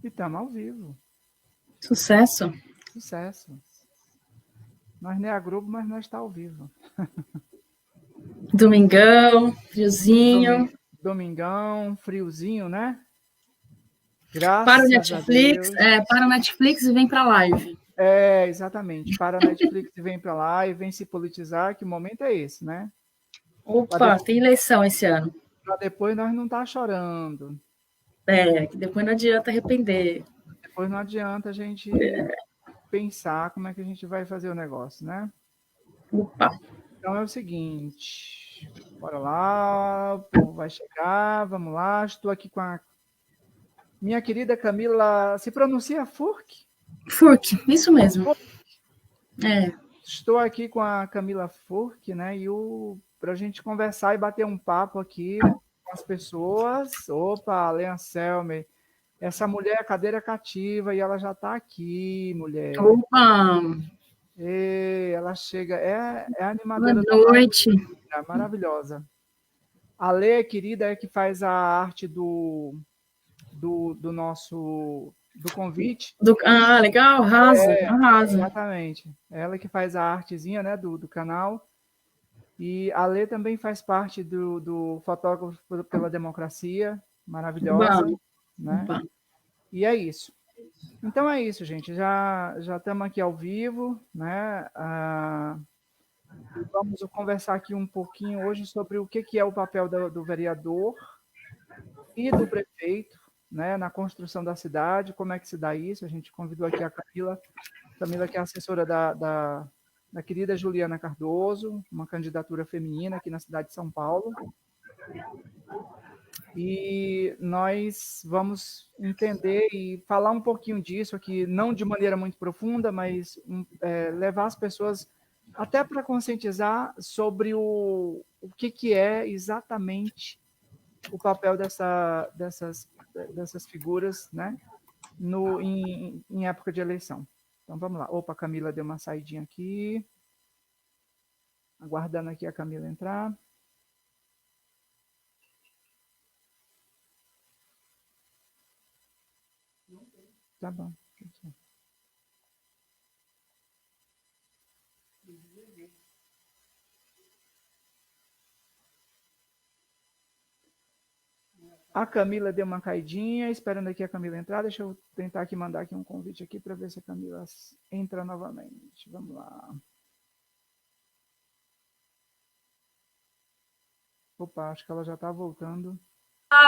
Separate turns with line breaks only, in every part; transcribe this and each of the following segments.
E estamos ao vivo.
Sucesso.
Sucesso. Nós nem é a Globo, mas nós está ao vivo.
Domingão, friozinho.
Domingão, friozinho, né?
Para o
Graças a
Netflix,
Deus.
para o Netflix e vem para a live.
Exatamente. Para a Netflix e vem para lá e vem se politizar, que o momento é esse, né?
Opa, tem eleição esse ano.
Para depois nós não tá chorando.
Que depois não adianta arrepender.
Depois não adianta a gente pensar como é que a gente vai fazer o negócio, né?
Opa.
Então é o seguinte, bora lá, o povo vai chegar, vamos lá. Estou aqui com a minha querida Camila, se pronuncia Furk?
Furk, isso mesmo.
Estou aqui com a Camila Furk, né? Para a gente conversar e bater um papo aqui com as pessoas. Opa, Leon Selmer, essa mulher é cadeira cativa e ela já está aqui, mulher.
Opa!
Ela chega, é a
Boa
animadora da
noite.
live, maravilhosa. A Lê, querida, é que faz a arte do nosso do convite.
Legal, arrasa.
Exatamente. Ela que faz a artezinha, né, do canal. E a Lê também faz parte do Fotógrafo pela Democracia, maravilhosa,
Opa.
né?
Opa.
E é isso. Então é isso, gente. Já estamos aqui ao vivo, né? Vamos conversar aqui um pouquinho hoje sobre o que é o papel do vereador e do prefeito, né, na construção da cidade, como é que se dá isso. A gente convidou aqui a Camila que é assessora da querida Juliana Cardoso, uma candidatura feminina aqui na cidade de São Paulo. E nós vamos entender e falar um pouquinho disso aqui, não de maneira muito profunda, mas levar as pessoas até para conscientizar sobre o que é exatamente o papel dessas figuras, né, em época de eleição. Então vamos lá. Opa, a Camila deu uma saidinha aqui. Aguardando aqui a Camila entrar. Tá bom. A Camila deu uma caidinha, esperando aqui a Camila entrar. Deixa eu tentar aqui mandar aqui um convite aqui para ver se a Camila entra novamente. Vamos lá. Opa, acho que ela já está voltando.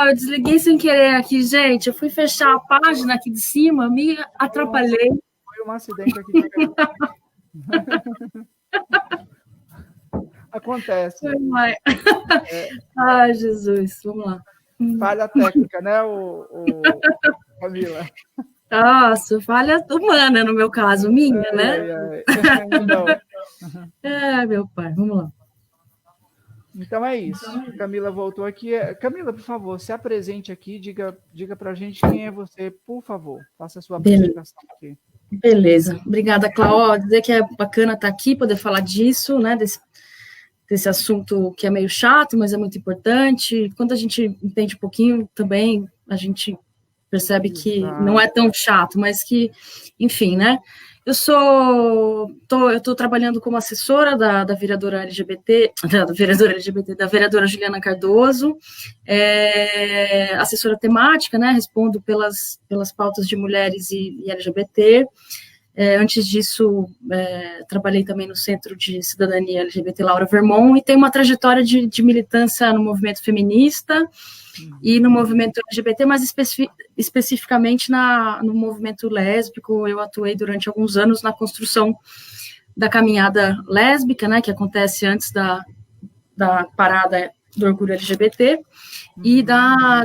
Eu desliguei sem querer aqui, gente. Eu fui fechar a página aqui de cima, me atrapalhei.
Foi um acidente aqui de Acontece.
Ai, Jesus, vamos lá.
Falha técnica, né, Camila?
Nossa, falha humana no meu caso, minha, né? Meu pai, vamos lá.
Então é isso. A Camila voltou aqui. Camila, por favor, se apresente aqui, diga pra gente quem é você, por favor. Faça a sua apresentação aqui.
Beleza. Obrigada, Cláudia. Dizer que é bacana estar aqui, poder falar disso, né? Desse assunto que é meio chato, mas é muito importante. Quando a gente entende um pouquinho também, a gente percebe que não é tão chato, mas que, enfim, né? Eu estou trabalhando como assessora da vereadora LGBT, da vereadora Juliana Cardoso, assessora temática, né? Respondo pelas pautas de mulheres e LGBT. Antes disso, trabalhei também no Centro de Cidadania LGBT Laura Vermont e tenho uma trajetória de militância no movimento feminista e no movimento LGBT, mas especificamente no movimento lésbico. Eu atuei durante alguns anos na construção da caminhada lésbica, né, que acontece antes da parada do orgulho LGBT, e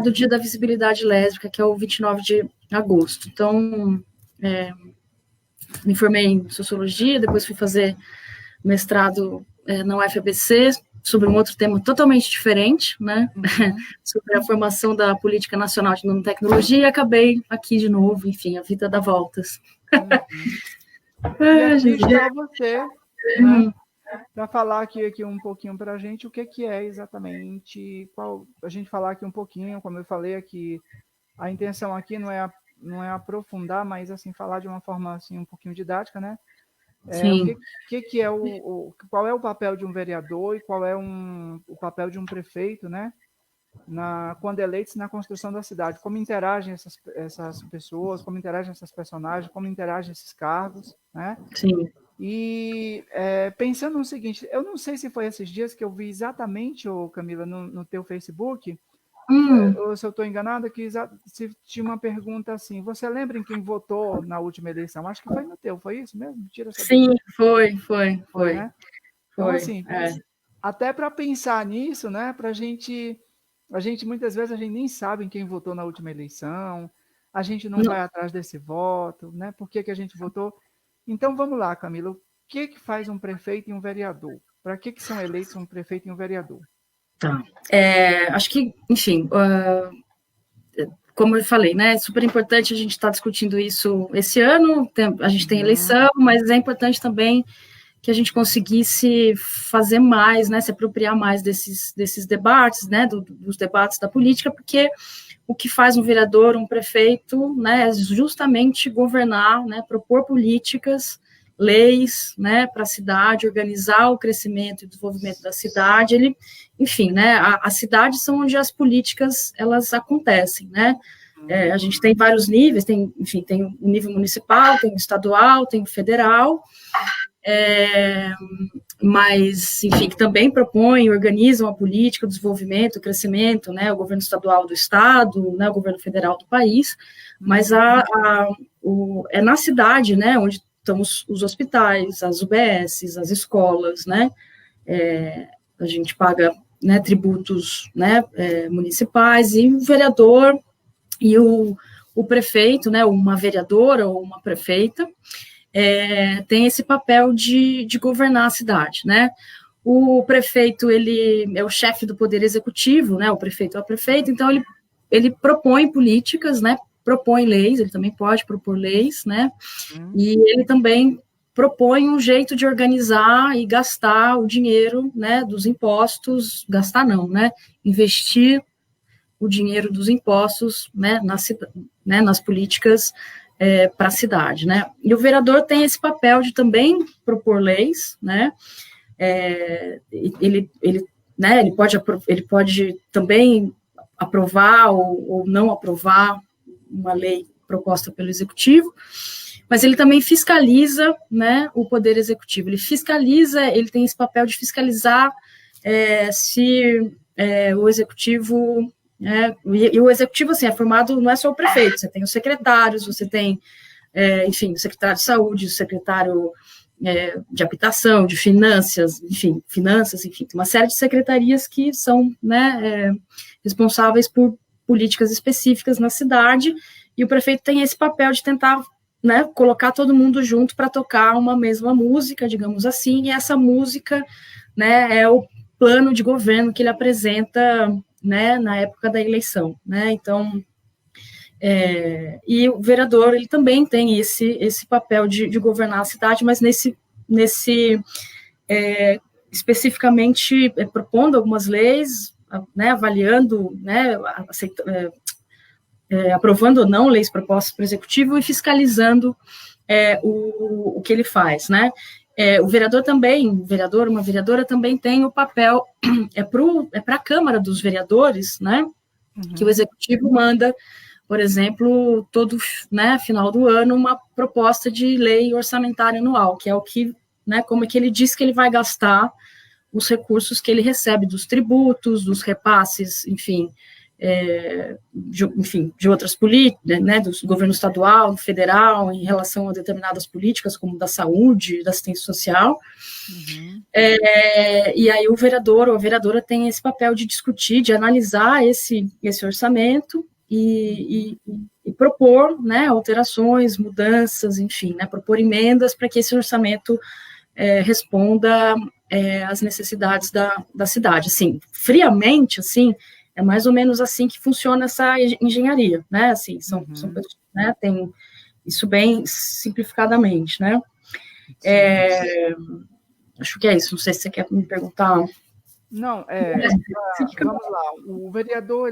do Dia da Visibilidade Lésbica, que é o 29 de agosto. Então, me formei em Sociologia, depois fui fazer mestrado na UFABC, sobre um outro tema totalmente diferente, né? Sobre a formação da Política Nacional de Nanotecnologia, e acabei aqui de novo, enfim, a vida dá voltas.
E aqui está você, né? Para falar aqui um pouquinho para a gente o que é exatamente, a gente falar aqui um pouquinho, como eu falei aqui, a intenção aqui não é não é aprofundar, mas assim falar de uma forma assim um pouquinho didática, né?
Sim.
Que é qual é o papel de um vereador e qual é o papel de um prefeito, né? Quando eleitos na construção da cidade, como interagem essas pessoas, como interagem essas personagens, como interagem esses cargos, né?
Sim.
E pensando no seguinte, eu não sei se foi esses dias que eu vi exatamente, Camila, no teu Facebook, ou se eu estou enganado, que se tinha uma pergunta assim, você lembra em quem votou na última eleição? Acho que foi no teu, foi isso mesmo? Tira essa
Sim,
dúvida. Foi,
foi.
né? Então,
Foi.
assim, até para pensar nisso, né? A gente muitas vezes a gente nem sabe em quem votou na última eleição, a gente não vai atrás desse voto, né? Por que a gente votou? Então vamos lá, Camila, o que faz um prefeito e um vereador? Para que são eleitos um prefeito e um vereador?
Tá. Acho que, enfim, como eu falei, né, é super importante a gente estar discutindo isso esse ano, a gente tem eleição, mas é importante também que a gente conseguisse fazer mais, né, se apropriar mais desses debates, né, dos debates da política, porque o que faz um vereador, um prefeito, né, é justamente governar, né, propor políticas, leis, né, para a cidade, organizar o crescimento e desenvolvimento da cidade, enfim, né, as cidades são onde as políticas, elas acontecem, né, a gente tem vários níveis, enfim, tem o nível municipal, tem o estadual, tem o federal, mas, enfim, que também propõem, organizam a política, o desenvolvimento, o crescimento, né, o governo estadual do estado, né, o governo federal do país, mas é na cidade, né, onde estão os hospitais, as UBSs, as escolas, né, a gente paga, né, tributos, né, municipais, e o vereador e o prefeito, né, uma vereadora ou uma prefeita, tem esse papel de governar a cidade, né? O prefeito, ele é o chefe do poder executivo, né? O prefeito é o prefeito, então ele propõe políticas, né? Propõe leis, ele também pode propor leis, né? E ele também propõe um jeito de organizar e gastar o dinheiro, né? Dos impostos, gastar não, né? Investir o dinheiro dos impostos, né? Nas políticas para a cidade, né? E o vereador tem esse papel de também propor leis, né? Né, ele pode também aprovar ou não aprovar uma lei proposta pelo executivo, mas ele também fiscaliza, né, o poder executivo. Ele tem esse papel de fiscalizar se o executivo e o executivo, assim, é formado, não é só o prefeito, você tem os secretários, você tem, enfim, o secretário de saúde, o secretário de habitação, de finanças, enfim, tem uma série de secretarias que são, né, responsáveis por políticas específicas na cidade, e o prefeito tem esse papel de tentar, né, colocar todo mundo junto para tocar uma mesma música, digamos assim, e essa música, né, é o plano de governo que ele apresenta, né, na época da eleição, né, então, e o vereador, ele também tem esse papel de governar a cidade, mas nesse especificamente propondo algumas leis, né, avaliando, né, aprovando ou não leis propostas para o executivo e fiscalizando o que ele faz, né. O vereador também, uma vereadora também tem o papel, para a Câmara dos Vereadores, né, que o executivo manda, por exemplo, todo, né, final do ano, uma proposta de lei orçamentária anual, que é o que, né, como é que ele diz que ele vai gastar os recursos que ele recebe dos tributos, dos repasses, enfim, de outras políticas, né, do governo estadual, federal, em relação a determinadas políticas, como da saúde, da assistência social. E aí o vereador ou a vereadora tem esse papel de discutir, de analisar esse orçamento e propor, né, alterações, mudanças, enfim, né, propor emendas para que esse orçamento responda às necessidades da cidade. Assim, friamente, assim, é mais ou menos assim que funciona essa engenharia, né, assim, são pessoas, né, tem isso bem simplificadamente, né. Acho que é isso, não sei se você quer me perguntar.
Não, vamos lá. O vereador,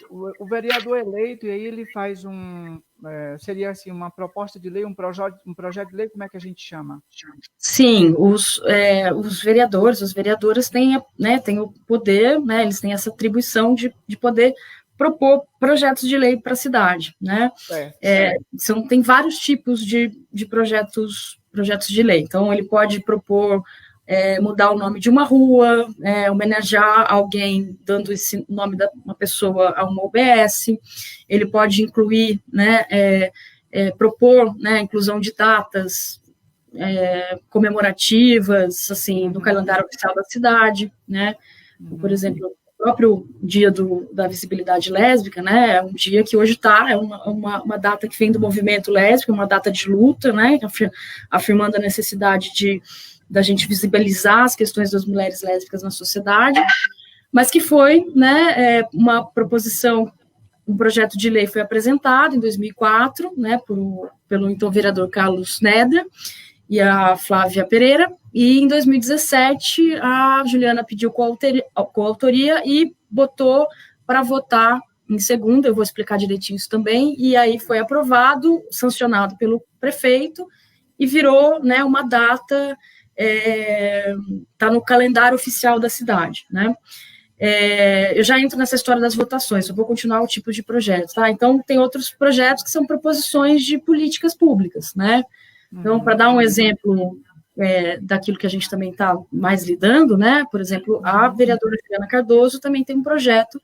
o vereador eleito, e aí ele faz seria assim, uma proposta de lei, um projeto de lei, como é que a gente chama?
Sim, os vereadores, as vereadoras têm, né, têm o poder, né, eles têm essa atribuição de poder propor projetos de lei para a cidade, né? Tem vários tipos de projetos de lei. Então, ele pode propor mudar o nome de uma rua, homenagear alguém dando esse nome da uma pessoa a uma UBS, ele pode incluir, né, propor, né, a inclusão de datas comemorativas, assim, no calendário oficial da cidade, né, por exemplo, o próprio dia da visibilidade lésbica, né, é um dia que hoje é uma data que vem do movimento lésbico, uma data de luta, né, afirmando a necessidade da gente visibilizar as questões das mulheres lésbicas na sociedade, mas que foi, né, uma proposição, um projeto de lei foi apresentado em 2004, né, pelo então vereador Carlos Neder e a Flávia Pereira, e em 2017 a Juliana pediu coautoria e botou para votar em segunda, eu vou explicar direitinho isso também, e aí foi aprovado, sancionado pelo prefeito, e virou, né, uma data, está no calendário oficial da cidade, né? Eu já entro nessa história das votações, eu vou continuar o tipo de projeto, tá? Então, tem outros projetos que são proposições de políticas públicas, né? Então, para dar um exemplo daquilo que a gente também está mais lidando, né? Por exemplo, a vereadora Juliana Cardoso também tem um projeto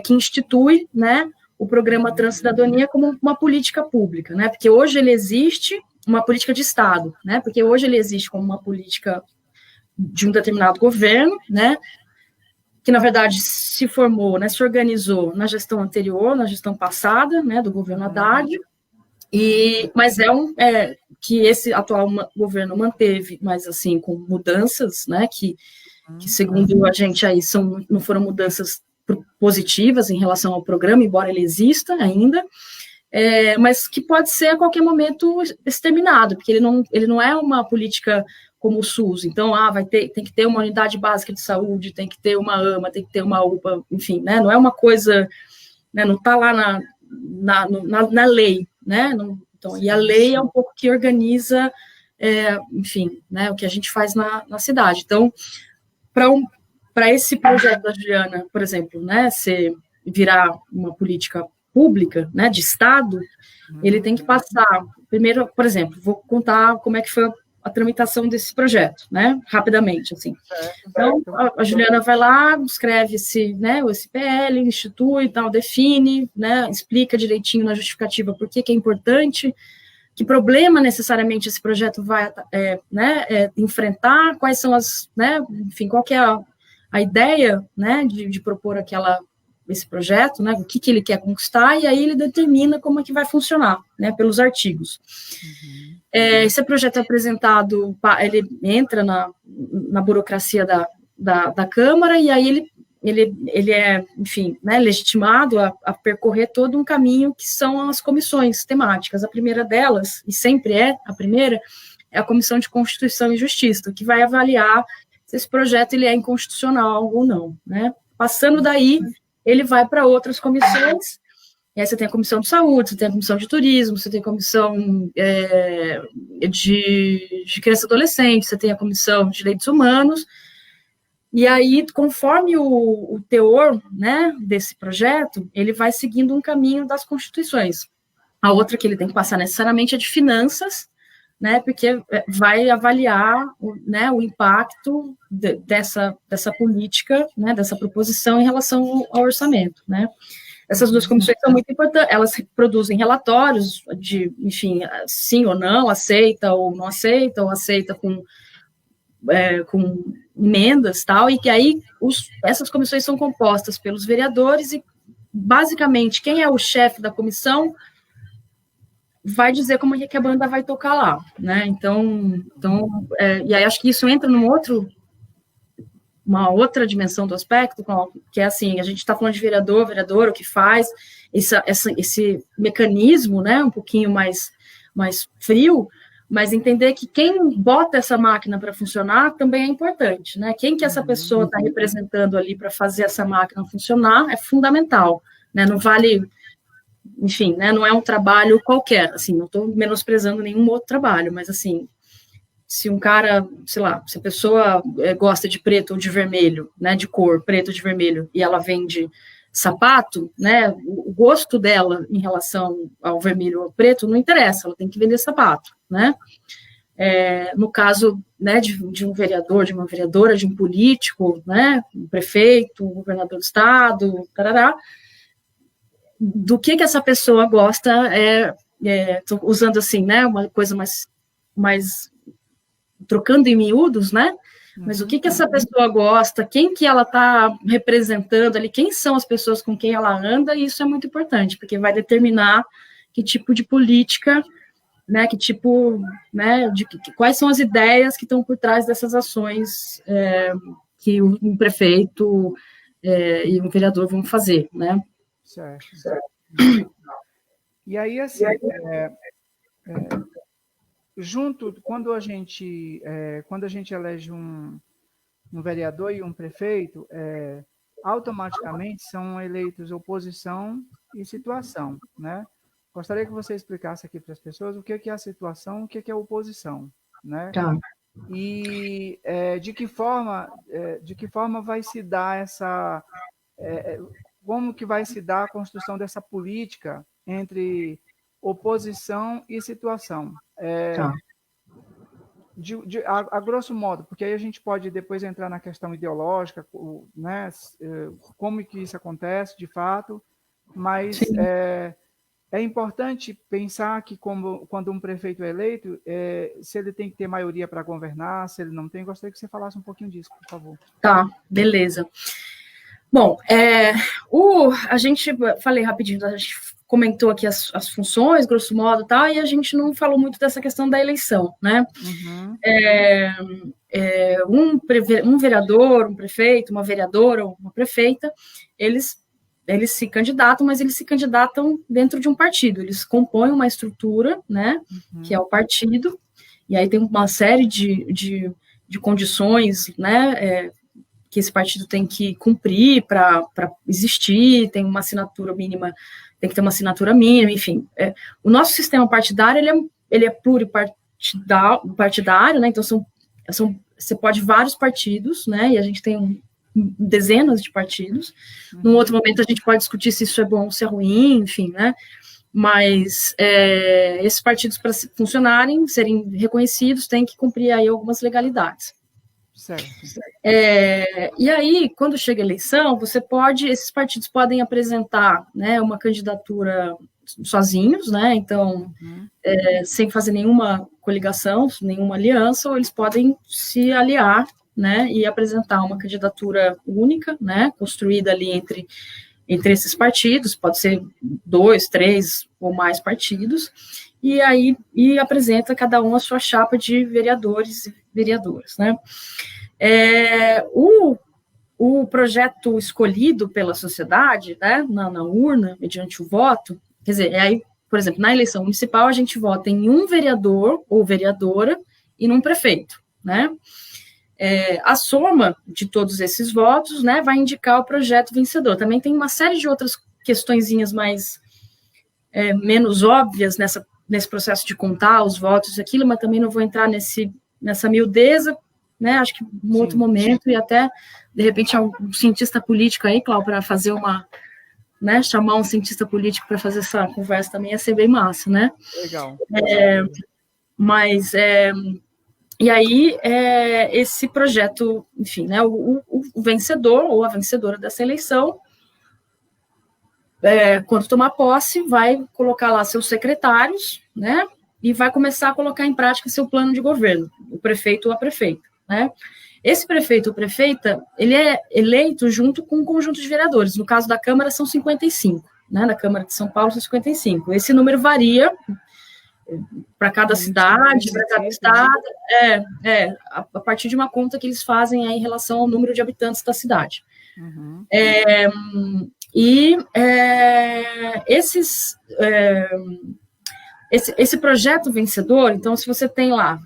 que institui, né, o programa Transcidadania como uma política pública, né? Porque hoje ele existe uma política de Estado, né? Porque hoje ele existe como uma política de um determinado governo, né? Que na verdade se formou, né? Se organizou na gestão anterior, na gestão passada, né? Do governo Haddad. Mas que esse atual governo manteve, mas assim com mudanças, né? Que segundo a gente aí não foram mudanças positivas em relação ao programa, embora ele exista ainda. Mas que pode ser a qualquer momento exterminado, porque ele não é uma política como o SUS, então tem que ter uma unidade básica de saúde, tem que ter uma AMA, tem que ter uma UPA, enfim, né, não é uma coisa, né, não está lá na lei, né, então, e a lei é um pouco que organiza, enfim, né, o que a gente faz na cidade. Então, para esse projeto da Juliana, por exemplo, né, virar uma política pública, né, de Estado, ele tem que passar, primeiro, por exemplo, vou contar como é que foi a tramitação desse projeto, né, rapidamente, assim. Então, a Juliana vai lá, escreve né, o SPL, institui, tal, define, né, explica direitinho na justificativa por que é importante, que problema necessariamente esse projeto vai enfrentar, quais são né, enfim, qual que é a ideia, né, de propor esse projeto, né, o que ele quer conquistar, e aí ele determina como é que vai funcionar, né, pelos artigos. Esse projeto é apresentado, ele entra na burocracia da Câmara, e aí ele é, enfim, né, legitimado a percorrer todo um caminho que são as comissões temáticas. A primeira delas, e sempre é a primeira, é a Comissão de Constituição e Justiça, que vai avaliar se esse projeto ele é inconstitucional ou não, né. Passando daí, ele vai para outras comissões, e aí você tem a comissão de saúde, você tem a comissão de turismo, você tem a comissão de criança e adolescente, você tem a comissão de direitos humanos, e aí, conforme o teor, né, desse projeto, ele vai seguindo um caminho das constituições. A outra que ele tem que passar necessariamente é de finanças, né, porque vai avaliar, né, o impacto dessa política, né, dessa proposição em relação ao orçamento, né. Essas duas comissões são muito importantes, elas produzem relatórios de, enfim, sim ou não, aceita ou não aceita, ou aceita com emendas, tal, e que aí essas comissões são compostas pelos vereadores e, basicamente, quem é o chefe da comissão vai dizer como é que a banda vai tocar lá, né, então e aí acho que isso entra uma outra dimensão do aspecto, que é assim, a gente está falando de vereador, o que faz, esse mecanismo, né, um pouquinho mais frio, mas entender que quem bota essa máquina para funcionar também é importante, né? Quem que essa pessoa está representando ali para fazer essa máquina funcionar é fundamental, né? Não vale, enfim, né? Não é um trabalho qualquer, assim, não estou menosprezando nenhum outro trabalho, mas assim, se um cara, sei lá, se a pessoa gosta de preto ou de vermelho, né? De cor, preto ou de vermelho, e ela vende sapato, né? O gosto dela em relação ao vermelho ou ao preto não interessa, ela tem que vender sapato, né? No caso, né, de um vereador, de uma vereadora, de um político, né, um prefeito, um governador do estado, tarará, do que essa pessoa gosta, tô usando assim, né, uma coisa mais trocando em miúdos, né, mas o que essa pessoa gosta, quem que ela está representando ali, quem são as pessoas com quem ela anda, e isso é muito importante, porque vai determinar que tipo de política, né, que tipo, né, quais são as ideias que estão por trás dessas ações que um prefeito e um vereador vão fazer, né?
Certo. E aí, assim, junto, quando a gente elege um vereador e um prefeito, automaticamente são eleitos oposição e situação, né? Gostaria que você explicasse aqui para as pessoas o que é a situação, o que é a oposição, né?
Tá.
E de que forma vai se dar essa, como que vai se dar a construção dessa política entre oposição e situação?
Tá.
A grosso modo, porque aí a gente pode depois entrar na questão ideológica, né, como que isso acontece de fato, mas é importante pensar que quando um prefeito é eleito, se ele tem que ter maioria para governar, se ele não tem, gostaria que você falasse um pouquinho disso, por favor.
Tá, beleza. Bom, a gente, falei rapidinho, a gente comentou aqui as funções, grosso modo, tal, e a gente não falou muito dessa questão da eleição, né? Um vereador, um prefeito, uma vereadora ou uma prefeita, eles se candidatam, mas eles se candidatam dentro de um partido, eles compõem uma estrutura, né, que é o partido, e aí tem uma série de condições, né, que esse partido tem que cumprir para existir, tem uma assinatura mínima, tem que ter uma assinatura mínima, enfim. O nosso sistema partidário, ele é pluripartidário, né, então você pode vários partidos, né, e a gente tem dezenas de partidos. Num outro momento a gente pode discutir se isso é bom ou se é ruim, enfim, né, mas esses partidos, para funcionarem, serem reconhecidos, têm que cumprir aí algumas legalidades.
Certo.
E aí, quando chega a eleição, esses partidos podem apresentar, né, uma candidatura sozinhos, né, então, sem fazer nenhuma coligação, nenhuma aliança, ou eles podem se aliar, né, e apresentar uma candidatura única, né, construída ali entre esses partidos, pode ser 2, 3 ou mais partidos, e aí apresenta cada um a sua chapa de vereadores e vereadoras, né. O projeto escolhido pela sociedade, né, na urna, mediante o voto, quer dizer, aí, por exemplo, na eleição municipal, a gente vota em um vereador ou vereadora e num prefeito, né. A soma de todos esses votos, né, vai indicar o projeto vencedor. Também tem uma série de outras questõezinhas menos óbvias nesse processo de contar os votos, aquilo, mas também não vou entrar nessa miudeza, né, acho que em outro momento, e até, de repente, um cientista político aí, Cláudio, para fazer né, chamar um cientista político para fazer essa conversa também ia ser bem massa, né?
Legal.
E aí, esse projeto, enfim, né, o vencedor ou a vencedora dessa eleição, quando tomar posse, vai colocar lá seus secretários, né, e vai começar a colocar em prática seu plano de governo, o prefeito ou a prefeita, né. Esse prefeito ou prefeita, ele é eleito junto com um conjunto de vereadores. No caso da Câmara, são 55, né, na Câmara de São Paulo são 55. Esse número varia para cada cidade, para cada estado, a partir de uma conta que eles fazem aí em relação ao número de habitantes da cidade. Esses esse projeto vencedor, então, se você tem lá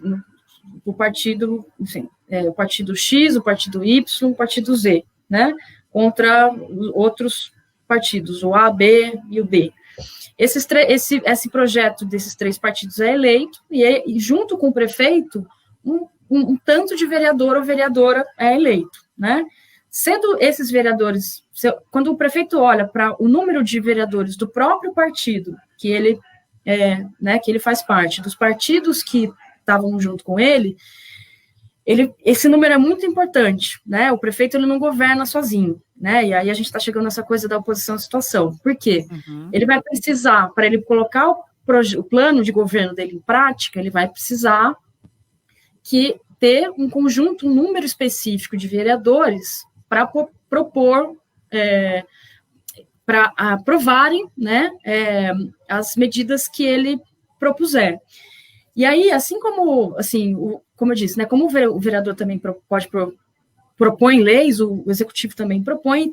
o partido, enfim, o partido X, o partido Y, o partido Z, né, contra outros partidos, o A, B e o D. Esse projeto desses 3 partidos é eleito, e junto com o prefeito, um tanto de vereador ou vereadora é eleito, né? Sendo esses vereadores, quando o prefeito olha para o número de vereadores do próprio partido que ele que ele faz parte, dos partidos que estavam junto com ele, esse número é muito importante, né? O prefeito ele não governa sozinho, né? E aí a gente está chegando nessa coisa da oposição à situação. Por quê? Ele vai precisar, para ele colocar o plano de governo dele em prática, ele vai precisar ter um número específico de vereadores para propor, para aprovarem, né, as medidas que ele propuser. E aí, assim como, como eu disse, né, como o vereador também propõe leis, o executivo também propõe,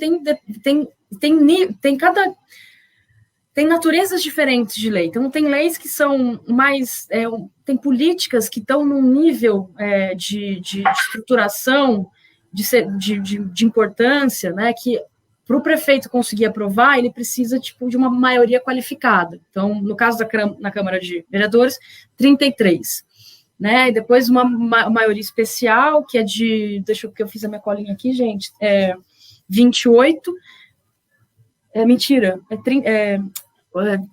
tem naturezas diferentes de lei. Então, tem leis que são mais... tem políticas que estão num nível de estruturação, de importância, né, que para o prefeito conseguir aprovar, ele precisa de uma maioria qualificada. Então, no caso na Câmara de Vereadores, 33. Né? E depois uma maioria especial, que é deixa eu ver que eu fiz a minha colinha aqui, gente, 28. Mentira,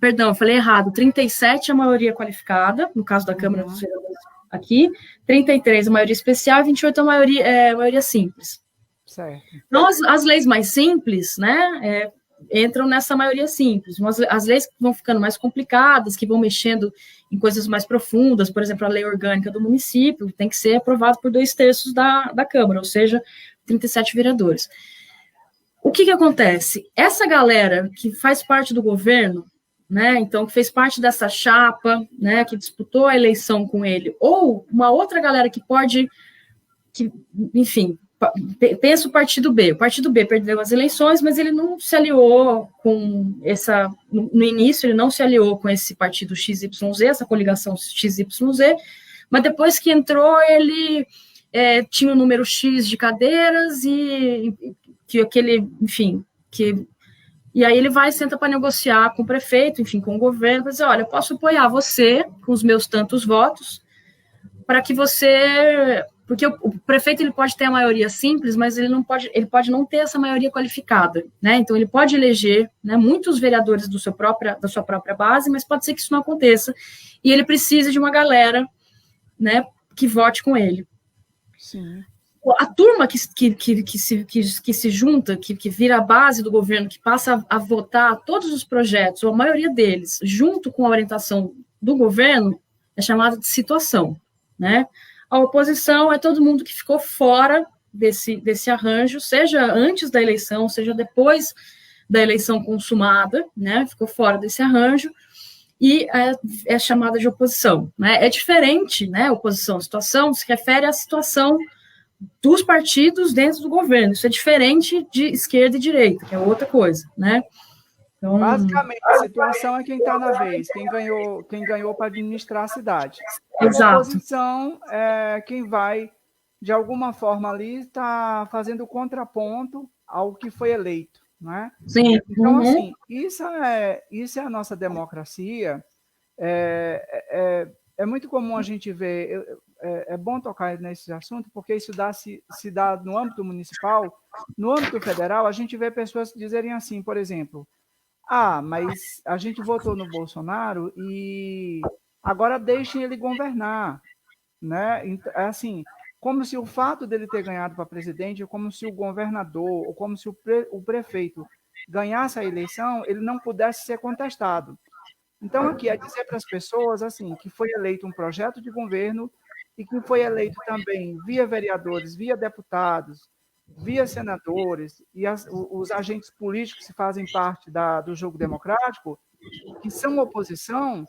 perdão, eu falei errado, 37 é a maioria qualificada, no caso da Câmara dos Vereadores aqui, 33 a maioria especial e 28 a maioria simples.
Certo.
Então, as leis mais simples, né, entram nessa maioria simples. As leis que vão ficando mais complicadas, que vão mexendo em coisas mais profundas, por exemplo, a lei orgânica do município, tem que ser aprovado por 2/3 da Câmara, ou seja, 37 vereadores. O que acontece? Essa galera que faz parte do governo, né, então, que fez parte dessa chapa, né, que disputou a eleição com ele, ou uma outra galera enfim, pensa o partido B. O partido B perdeu as eleições, mas ele não se aliou com no início, ele não se aliou com esse partido XYZ, essa coligação XYZ, mas depois que entrou, ele tinha um número X de cadeiras e e aí ele senta para negociar com o prefeito, enfim, com o governo, para dizer, olha, eu posso apoiar você com os meus tantos votos, para que você... Porque o prefeito ele pode ter a maioria simples, mas ele pode não ter essa maioria qualificada, né? Então ele pode eleger, né, muitos vereadores da sua própria base, mas pode ser que isso não aconteça, e ele precisa de uma galera, né, que vote com ele.
Sim.
A turma que se junta, que vira a base do governo, que passa a votar todos os projetos, ou a maioria deles, junto com a orientação do governo, é chamada de situação, né? A oposição é todo mundo que ficou fora desse arranjo, seja antes da eleição, seja depois da eleição consumada, né? Ficou fora desse arranjo, e é chamada de oposição, né? É diferente, né? Oposição à situação se refere à situação dos partidos dentro do governo. Isso é diferente de esquerda e direita, que é outra coisa, né?
Então, basicamente, a situação é quem está na vez, quem ganhou para administrar a cidade.
Exato.
A oposição é quem vai, de alguma forma ali, está fazendo contraponto ao que foi eleito, né?
Sim.
Então, assim, isso é a nossa democracia. É muito comum a gente ver... É bom tocar nesse assunto, porque isso se dá no âmbito municipal. No âmbito federal, a gente vê pessoas dizerem assim, por exemplo, mas a gente votou no Bolsonaro e agora deixem ele governar, né? É assim, como se o fato dele ter ganhado para presidente, como se o governador, ou como se o prefeito ganhasse a eleição, ele não pudesse ser contestado. Então, aqui é dizer para as pessoas assim, que foi eleito um projeto de governo e que foi eleito também via vereadores, via deputados, via senadores e os agentes políticos que fazem parte do jogo democrático, que são oposição,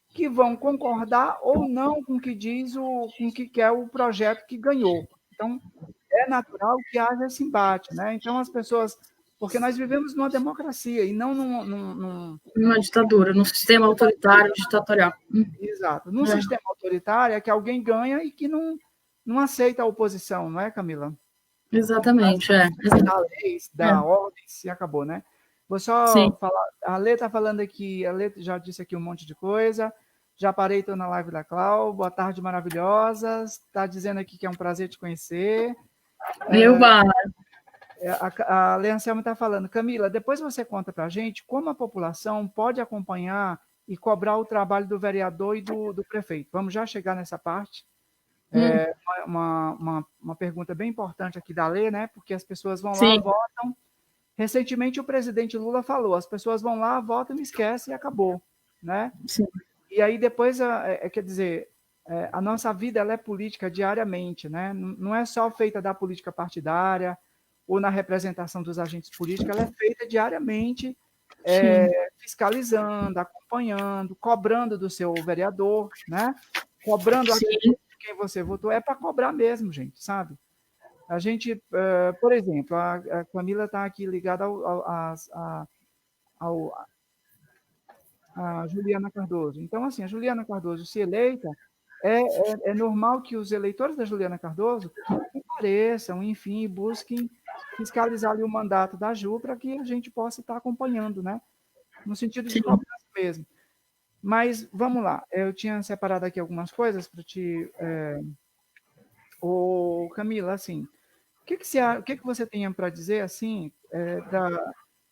que vão concordar ou não com o que diz, com o que quer o projeto que ganhou. Então, é natural que haja esse embate, né? Então, as pessoas porque nós vivemos numa democracia e não
numa ditadura, num sistema autoritário, ditatorial.
Exato. Num sistema autoritário é que alguém ganha e que não aceita a oposição, não é, Camila?
Exatamente,
Dá leis, dá ordens e acabou, né? Vou só falar. A Lê está falando aqui, a Lê já disse aqui um monte de coisa. Já parei, estou na live da Clau. Boa tarde, maravilhosas. Está dizendo aqui que é um prazer te conhecer. A Lê Anselmo está falando, Camila, depois você conta para a gente como a população pode acompanhar e cobrar o trabalho do vereador e do prefeito. Vamos já chegar nessa parte. Uma pergunta bem importante aqui da Lê, né? Porque as pessoas vão lá, votam. Recentemente o presidente Lula falou, as pessoas vão lá, votam, esquecem e acabou, né?
Sim.
E aí depois, quer dizer, a nossa vida ela é política diariamente, né? Não é só feita da política partidária ou na representação dos agentes políticos, ela é feita diariamente, fiscalizando, acompanhando, cobrando do seu vereador, né? Cobrando de quem você votou, é para cobrar mesmo, gente, sabe? A gente, por exemplo, a Camila está aqui ligada a Juliana Cardoso. Então, assim, a Juliana Cardoso, se eleita, é normal que os eleitores da Juliana Cardoso compareçam, enfim, busquem fiscalizar ali o mandato da Ju para que a gente possa estar acompanhando, né? No sentido de cobrança mesmo. Mas, vamos lá, eu tinha separado aqui algumas coisas para te... Camila, assim, o que você tem para dizer, assim,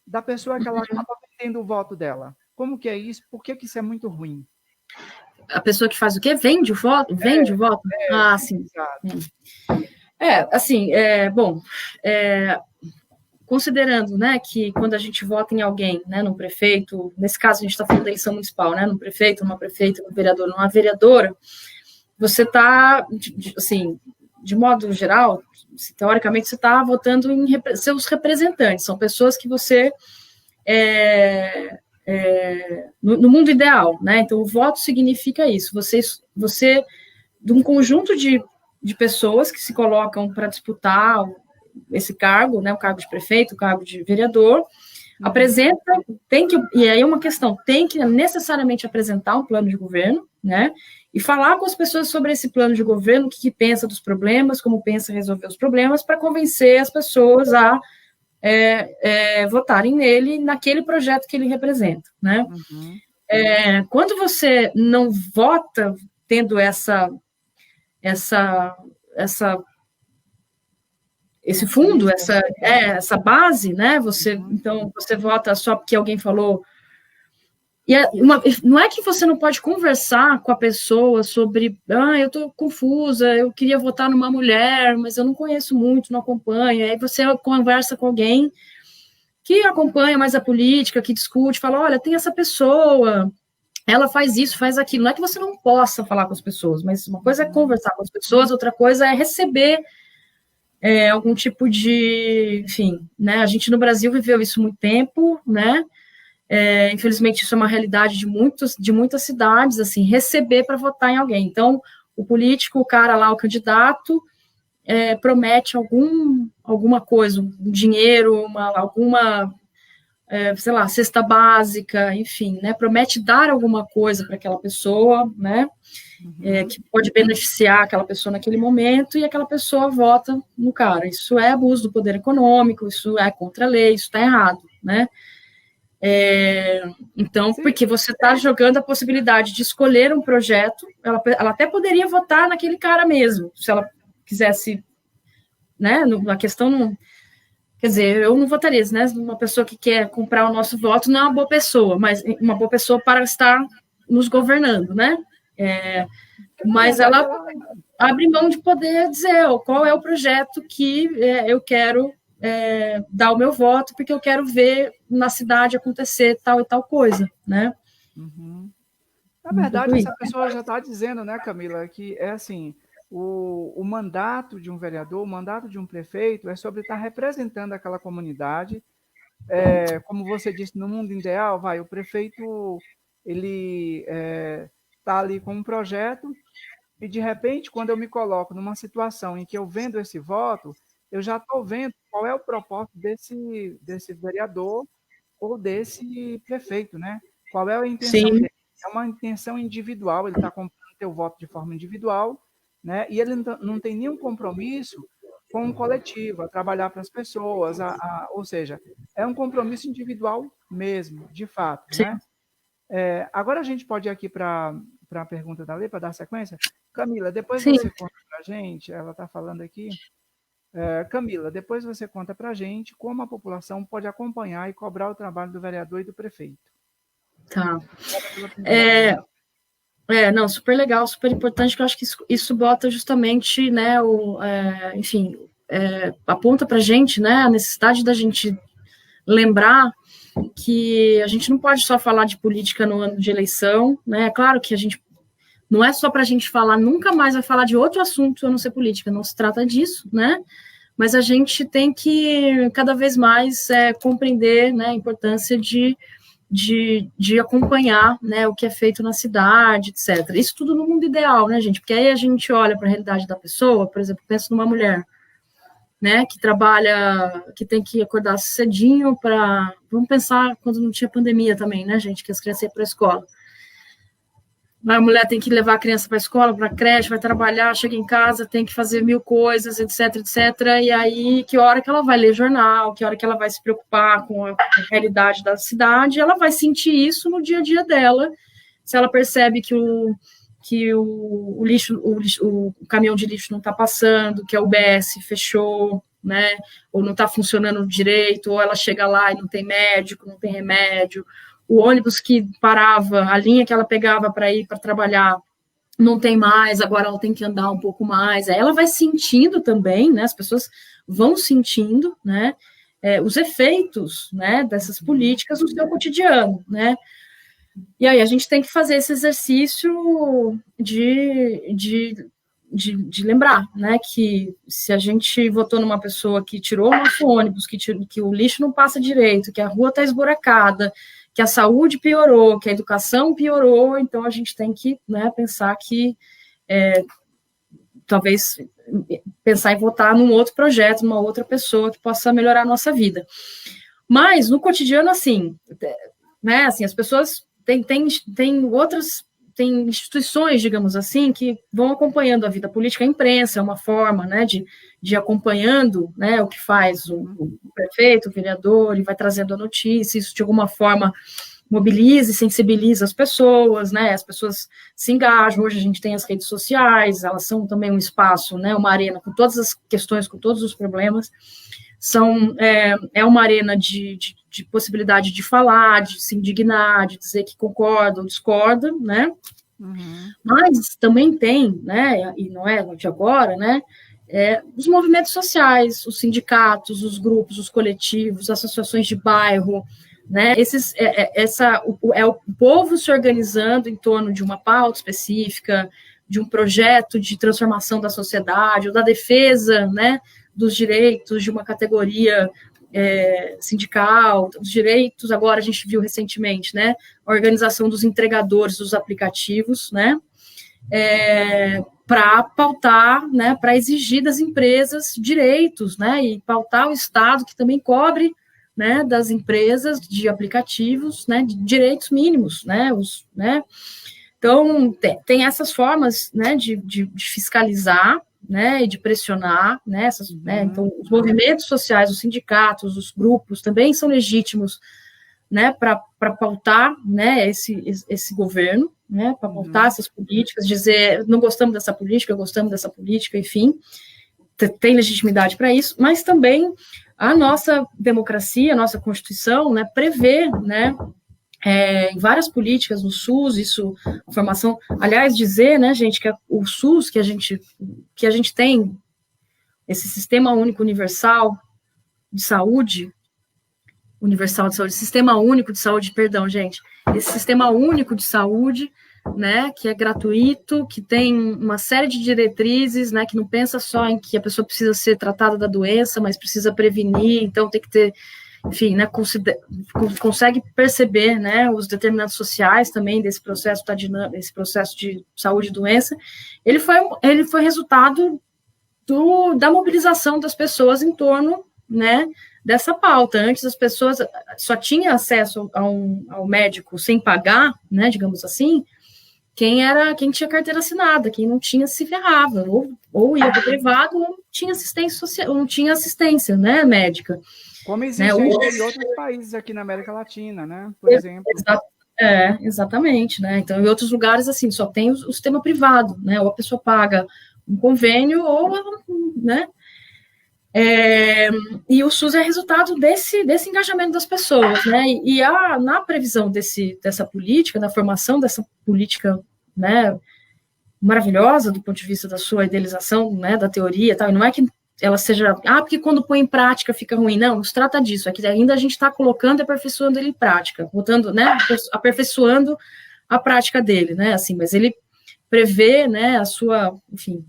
da pessoa que ela acaba vendendo o voto dela? Como que é isso? Por que isso é muito ruim?
A pessoa que faz o quê? Vende o voto? Vende o voto? Sim. Assim, bom, considerando, né, que quando a gente vota em alguém, né, no prefeito, nesse caso a gente está falando da eleição municipal, né, no prefeito, numa prefeita, no vereador, numa vereadora, você está, assim, de modo geral, teoricamente, você está votando em seus representantes, são pessoas que você, no mundo ideal, né, então o voto significa isso, você de um conjunto de pessoas que se colocam para disputar esse cargo, né, o cargo de prefeito, o cargo de vereador, apresenta, e aí é uma questão, tem que necessariamente apresentar um plano de governo, né, e falar com as pessoas sobre esse plano de governo, o que pensa dos problemas, como pensa resolver os problemas, para convencer as pessoas a votarem nele, naquele projeto que ele representa, né. Quando você não vota tendo esse fundo, essa base, né? Então você vota só porque alguém falou. E não é que você não pode conversar com a pessoa sobre, eu estou confusa, eu queria votar numa mulher, mas eu não conheço muito, não acompanho. Aí você conversa com alguém que acompanha mais a política, que discute, fala, olha, tem essa pessoa, ela faz isso, faz aquilo. Não é que você não possa falar com as pessoas, mas uma coisa é conversar com as pessoas, outra coisa é receber algum tipo de, enfim, né? A gente no Brasil viveu isso muito tempo, né? Infelizmente isso é uma realidade de muitas cidades, assim, receber para votar em alguém. Então, o político, o cara lá, o candidato, promete alguma coisa, um dinheiro, alguma sei lá, cesta básica, enfim, né, promete dar alguma coisa para aquela pessoa, né, que pode beneficiar aquela pessoa naquele momento, e aquela pessoa vota no cara. Isso é abuso do poder econômico, isso é contra a lei, isso está errado, né. Então, porque você está jogando a possibilidade de escolher um projeto, ela até poderia votar naquele cara mesmo, se ela quisesse, né, na questão não... Quer dizer, eu não votaria, né? Uma pessoa que quer comprar o nosso voto não é uma boa pessoa, mas uma boa pessoa para estar nos governando, né? Mas ela abre mão de poder dizer qual é o projeto que eu quero dar o meu voto, porque eu quero ver na cidade acontecer tal e tal coisa, né?
Na verdade, essa pessoa já está dizendo, né, Camila, que é assim... O mandato de um vereador, o mandato de um prefeito é sobre estar representando aquela comunidade. Como você disse, no mundo ideal, o prefeito ele está ali com um projeto e, de repente, quando eu me coloco numa situação em que eu vendo esse voto, eu já estou vendo qual é o propósito desse vereador ou desse prefeito, né? Qual é a intenção
Sim,
dele? É uma intenção individual, ele está comprando teu voto de forma individual, né? E ele não tem nenhum compromisso com o coletivo, a trabalhar para as pessoas, ou seja, é um compromisso individual mesmo, de fato,
sim,
né? Agora a gente pode ir aqui para a pergunta da Lei, para dar sequência. Camila, depois
sim.
você conta para a gente, ela está falando aqui. Camila, depois você conta para a gente como a população pode acompanhar e cobrar o trabalho do vereador e do prefeito.
Tá.
Obrigada pela pergunta.
É, não, super legal, super importante, que eu acho que isso bota justamente, né, enfim, aponta pra gente, né, a necessidade da gente lembrar que a gente não pode só falar de política no ano de eleição, né, é claro que a gente, não é só pra gente falar, nunca mais vai falar de outro assunto a não ser política, não se trata disso, né, mas a gente tem que cada vez mais compreender, né, a importância de acompanhar, né, o que é feito na cidade, etc. Isso tudo no mundo ideal, né, gente? Porque aí a gente olha para a realidade da pessoa, por exemplo, pensa numa mulher, né, que trabalha, que tem que acordar cedinho para... Vamos pensar quando não tinha pandemia também, né, gente, que as crianças iam para a escola. A mulher tem que levar a criança para a escola, para a creche, vai trabalhar, chega em casa, tem que fazer 1000 coisas, etc, etc. E aí, que hora que ela vai ler jornal, que hora que ela vai se preocupar com a realidade da cidade, ela vai sentir isso no dia a dia dela. Se ela percebe que o lixo, o caminhão de lixo não está passando, que a UBS fechou, né, ou não está funcionando direito, ou ela chega lá e não tem médico, não tem remédio, o ônibus que parava, a linha que ela pegava para ir para trabalhar, não tem mais, agora ela tem que andar um pouco mais. Aí ela vai sentindo também, né? As pessoas vão sentindo, né? Os efeitos, né? Dessas políticas no seu cotidiano, né? E aí a gente tem que fazer esse exercício de lembrar, né? Que se a gente votou numa pessoa que tirou o nosso ônibus, que o lixo não passa direito, que a rua está esburacada, que a saúde piorou, que a educação piorou, então a gente tem que, né, pensar que talvez pensar em votar num outro projeto, numa outra pessoa que possa melhorar a nossa vida. Mas no cotidiano, assim, né, assim, as pessoas têm outras, tem instituições, digamos assim, que vão acompanhando a vida política. A imprensa é uma forma, né, de ir acompanhando, né, o que faz o prefeito, o vereador, e vai trazendo a notícia, isso de alguma forma mobiliza e sensibiliza as pessoas, né, as pessoas se engajam. Hoje a gente tem as redes sociais, elas são também um espaço, né, uma arena com todas as questões, com todos os problemas, uma arena de possibilidade de falar, de se indignar, de dizer que concorda ou discorda, né, mas também tem, né, e não é de agora, né, os movimentos sociais, os sindicatos, os grupos, os coletivos, as associações de bairro, né, o povo se organizando em torno de uma pauta específica, de um projeto de transformação da sociedade, ou da defesa, né, dos direitos de uma categoria sindical, os direitos, agora a gente viu recentemente, né, a organização dos entregadores dos aplicativos, né, para pautar, né, para exigir das empresas direitos, né, e pautar o Estado que também cobre, né, das empresas de aplicativos, né, de direitos mínimos, né, então tem essas formas, né, de fiscalizar, né, e de pressionar, né, então os movimentos sociais, os sindicatos, os grupos também são legítimos, né, para pautar, né, esse governo, né, para pautar essas políticas, dizer não gostamos dessa política, gostamos dessa política, enfim, tem legitimidade para isso, mas também a nossa democracia, a nossa Constituição, né, prevê, né, em várias políticas no SUS, isso, a formação, aliás, dizer, né, gente, que o SUS que a gente tem, esse Sistema Único Universal de Saúde, Sistema Único de Saúde, perdão, gente, esse Sistema Único de Saúde, né, que é gratuito, que tem uma série de diretrizes, né, que não pensa só em que a pessoa precisa ser tratada da doença, mas precisa prevenir, então tem que ter, enfim, né, consegue perceber, né, os determinantes sociais também desse processo esse processo de saúde e doença. Ele foi resultado da mobilização das pessoas em torno, né, dessa pauta. Antes as pessoas só tinham acesso ao médico sem pagar, né, digamos assim, quem tinha carteira assinada, quem não tinha se ferrava, ou ia para o privado, ou não tinha assistência social, ou não tinha assistência, né, médica.
Como existe
né,
em outros países aqui na América Latina, né, por exemplo.
Exatamente, né, então em outros lugares, assim, só tem o sistema privado, né, ou a pessoa paga um convênio, ou, né, e o SUS é resultado desse engajamento das pessoas, né? Na previsão dessa política, na formação dessa política, né, maravilhosa do ponto de vista da sua idealização, né, da teoria, e tal. E não é que ela seja, porque quando põe em prática fica ruim. Não se trata disso. É que ainda a gente está colocando e aperfeiçoando ele em prática, botando, né, aperfeiçoando a prática dele, né? Assim, mas ele prevê, né, a sua, enfim.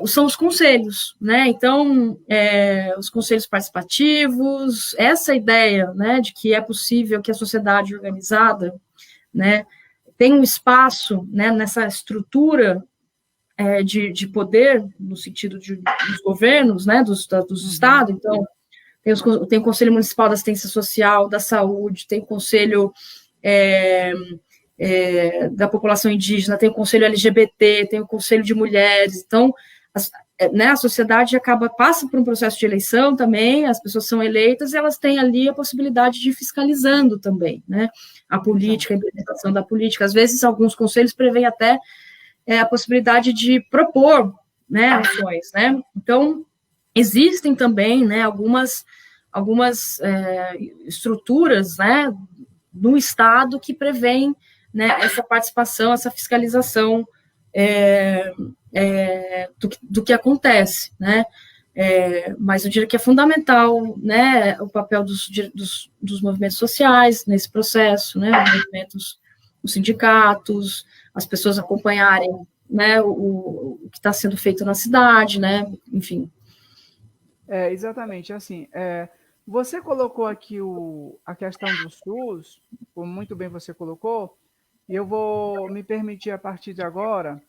São os conselhos, né? Então, os conselhos participativos, essa ideia, né, de que é possível que a sociedade organizada, né, tenha um espaço, né, nessa estrutura de poder, no sentido dos governos, né, dos estados. Então, tem o Conselho Municipal da Assistência Social, da Saúde, tem o Conselho da população indígena, tem o Conselho LGBT, tem o Conselho de Mulheres. Então, a sociedade passa por um processo de eleição também, as pessoas são eleitas e elas têm ali a possibilidade de ir fiscalizando também, né, a política, a implementação da política. Às vezes, alguns conselhos prevêem até a possibilidade de propor, né, ações, né. Então, existem também, né, algumas estruturas, né, no Estado que prevêem, né, essa participação, essa fiscalização do que acontece, né? Mas eu diria que é fundamental, né, o papel dos movimentos sociais nesse processo, né, os sindicatos, as pessoas acompanharem, né, o que está sendo feito na cidade, né, enfim.
Exatamente, assim, você colocou aqui a questão do SUS, como muito bem você colocou, e eu vou me permitir, a partir de agora,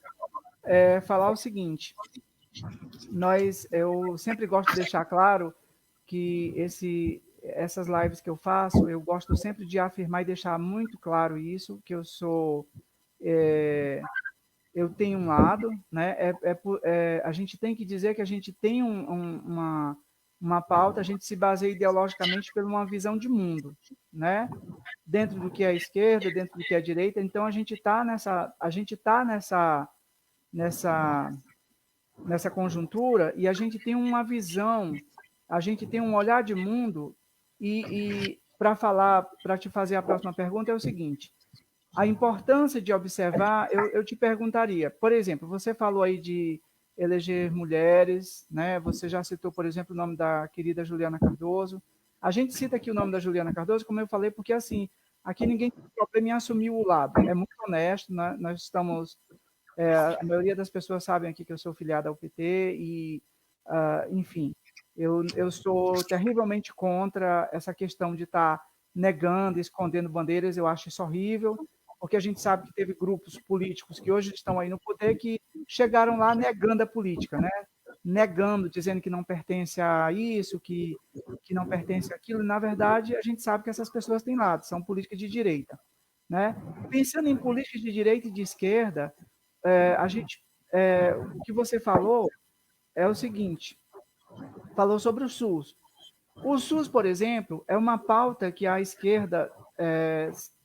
falar o seguinte. Eu sempre gosto de deixar claro que essas lives que eu faço, eu gosto sempre de afirmar e deixar muito claro isso, que eu tenho um lado, né? A gente tem que dizer que a gente tem uma pauta, a gente se baseia ideologicamente por uma visão de mundo, né? Dentro do que é a esquerda, dentro do que é a direita. Então a gente está nessa conjuntura e a gente tem uma visão, a gente tem um olhar de mundo e para te fazer a próxima pergunta é o seguinte: a importância de observar, eu te perguntaria, por exemplo, você falou aí de eleger mulheres, né? Você já citou, por exemplo, o nome da querida Juliana Cardoso. A gente cita aqui o nome da Juliana Cardoso, como eu falei, porque assim, aqui ninguém tem problema em assumir o lado. É muito honesto, né? Nós estamos a maioria das pessoas sabem aqui que eu sou filiado ao PT e, enfim, eu sou terrivelmente contra essa questão de estar negando, escondendo bandeiras. Eu acho isso horrível, porque a gente sabe que teve grupos políticos que hoje estão aí no poder que chegaram lá negando a política, né? Negando, dizendo que não pertence a isso, que não pertence àquilo. E, na verdade, a gente sabe que essas pessoas têm lado, são políticas de direita, né? Pensando em políticas de direita e de esquerda, o que você falou é o seguinte, falou sobre o SUS. O SUS, por exemplo, é uma pauta que a esquerda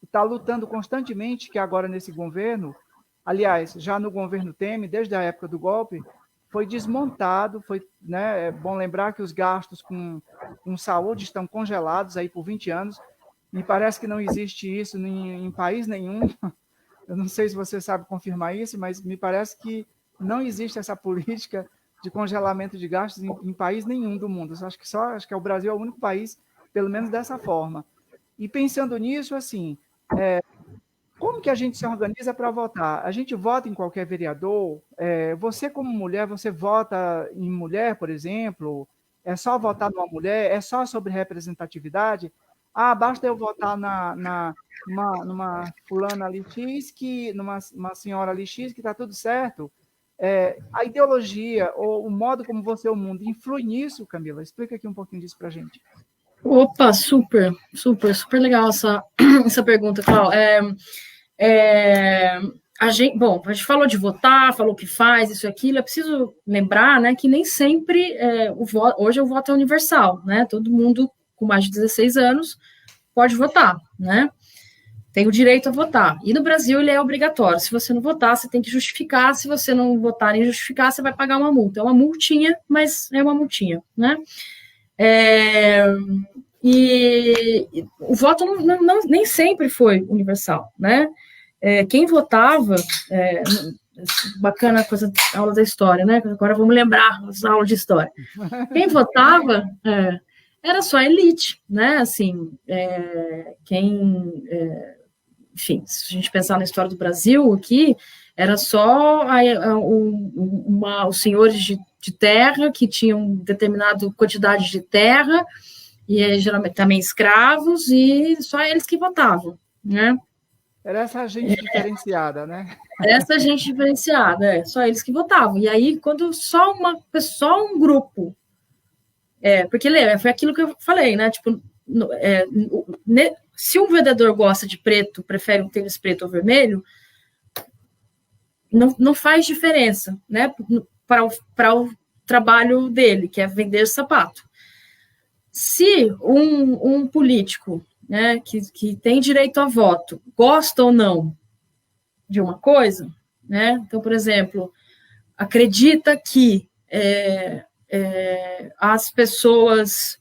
está lutando constantemente, que agora nesse governo, aliás, já no governo Temer, desde a época do golpe, foi desmontado, né, é bom lembrar que os gastos com saúde estão congelados aí por 20 anos, me parece que não existe isso em país nenhum. Eu não sei se você sabe confirmar isso, mas me parece que não existe essa política de congelamento de gastos em país nenhum do mundo. Acho que o Brasil é o único país, pelo menos dessa forma. E pensando nisso, assim, como que a gente se organiza para votar? A gente vota em qualquer vereador? Você, como mulher, você vota em mulher, por exemplo? É só votar numa mulher? É só sobre representatividade? Basta eu votar numa fulana ali X, numa senhora ali X, que está tudo certo. a ideologia ou o modo como você é o mundo influi nisso, Camila? Explica aqui um pouquinho disso para a gente.
Opa, super legal essa pergunta, Cláudio. A gente falou de votar, falou o que faz, isso e aquilo. É preciso lembrar, né, que nem sempre hoje o voto é universal, né? Todo mundo com mais de 16 anos pode votar, né? Tem o direito a votar. E no Brasil ele é obrigatório. Se você não votar, você tem que justificar. Se você não votar nem justificar, você vai pagar uma multa. É uma multinha, mas é uma multinha, né? E o voto nem sempre foi universal, né? Quem votava, bacana a coisa, aula da história, né? Agora vamos lembrar as aulas de história. Quem votava era só a elite, né? Assim, enfim, se a gente pensar na história do Brasil aqui, era só os senhores de terra que tinham determinada quantidade de terra e geralmente também escravos, e só eles que votavam, né?
Era essa gente diferenciada, né?
Essa gente diferenciada, só eles que votavam. E aí, quando só um grupo, porque foi aquilo que eu falei, né? Tipo, se um vendedor gosta de preto, prefere um tênis preto ou vermelho, não faz diferença, né? Para o trabalho dele, que é vender sapato. Se um político, né, que tem direito a voto, gosta ou não de uma coisa, né? Então, por exemplo, acredita que as pessoas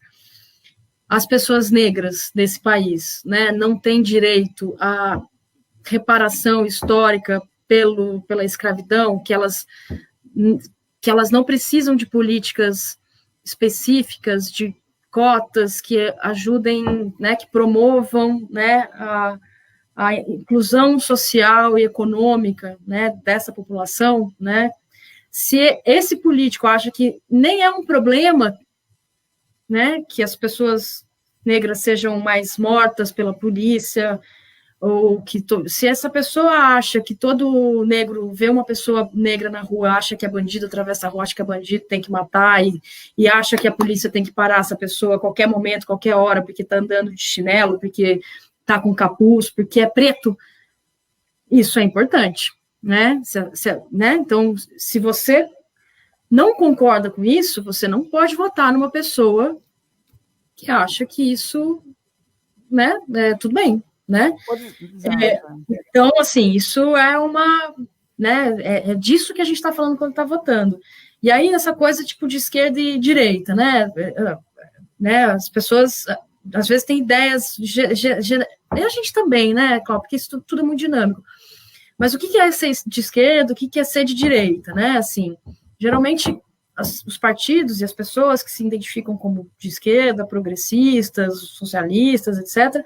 negras desse país, né, não têm direito à reparação histórica pela escravidão, que elas não precisam de políticas específicas, de cotas que ajudem, né, que promovam, né, a inclusão social e econômica, né, dessa população, né? Se esse político acha que nem é um problema, né, que as pessoas negras sejam mais mortas pela polícia, ou que se essa pessoa acha que todo negro vê uma pessoa negra na rua, acha que é bandido, atravessa a rua, acha que é bandido, tem que matar, e acha que a polícia tem que parar essa pessoa a qualquer momento, qualquer hora, porque está andando de chinelo, porque está com capuz, porque é preto, isso é importante, né? Né? Então, se você não concorda com isso, você não pode votar numa pessoa que acha que isso, né, tudo bem, né? Então, assim, isso é né, é disso que a gente está falando quando está votando. E aí, essa coisa, tipo, de esquerda e direita, né? As pessoas, às vezes, têm ideias... E a gente também, né, Cláudio? Porque isso tudo é muito dinâmico. Mas o que é ser de esquerda, o que é ser de direita, né? Assim, geralmente, os partidos e as pessoas que se identificam como de esquerda, progressistas, socialistas, etc.,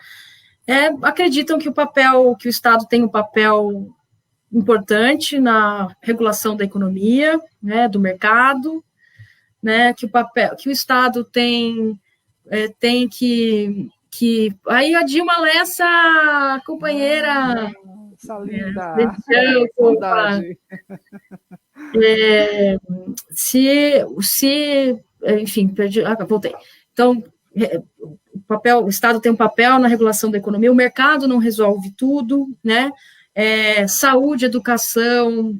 acreditam que o Estado tem um papel importante na regulação da economia, né, do mercado, né, que o Estado tem que aí a Dilma Lessa, companheira,
essa linda,
saudade. Enfim, voltei. Então, o Estado tem um papel na regulação da economia, o mercado não resolve tudo, né? Saúde, educação,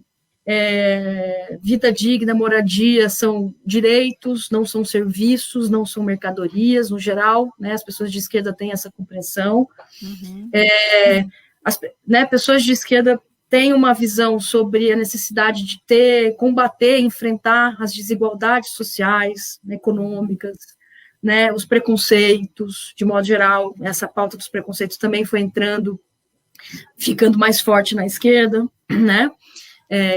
vida digna, moradia são direitos, não são serviços, não são mercadorias, no geral, né? As pessoas de esquerda têm essa compreensão. Uhum. Pessoas de esquerda têm uma visão sobre a necessidade de combater, enfrentar as desigualdades sociais, econômicas, né, os preconceitos, de modo geral, essa pauta dos preconceitos também foi ficando mais forte na esquerda, né?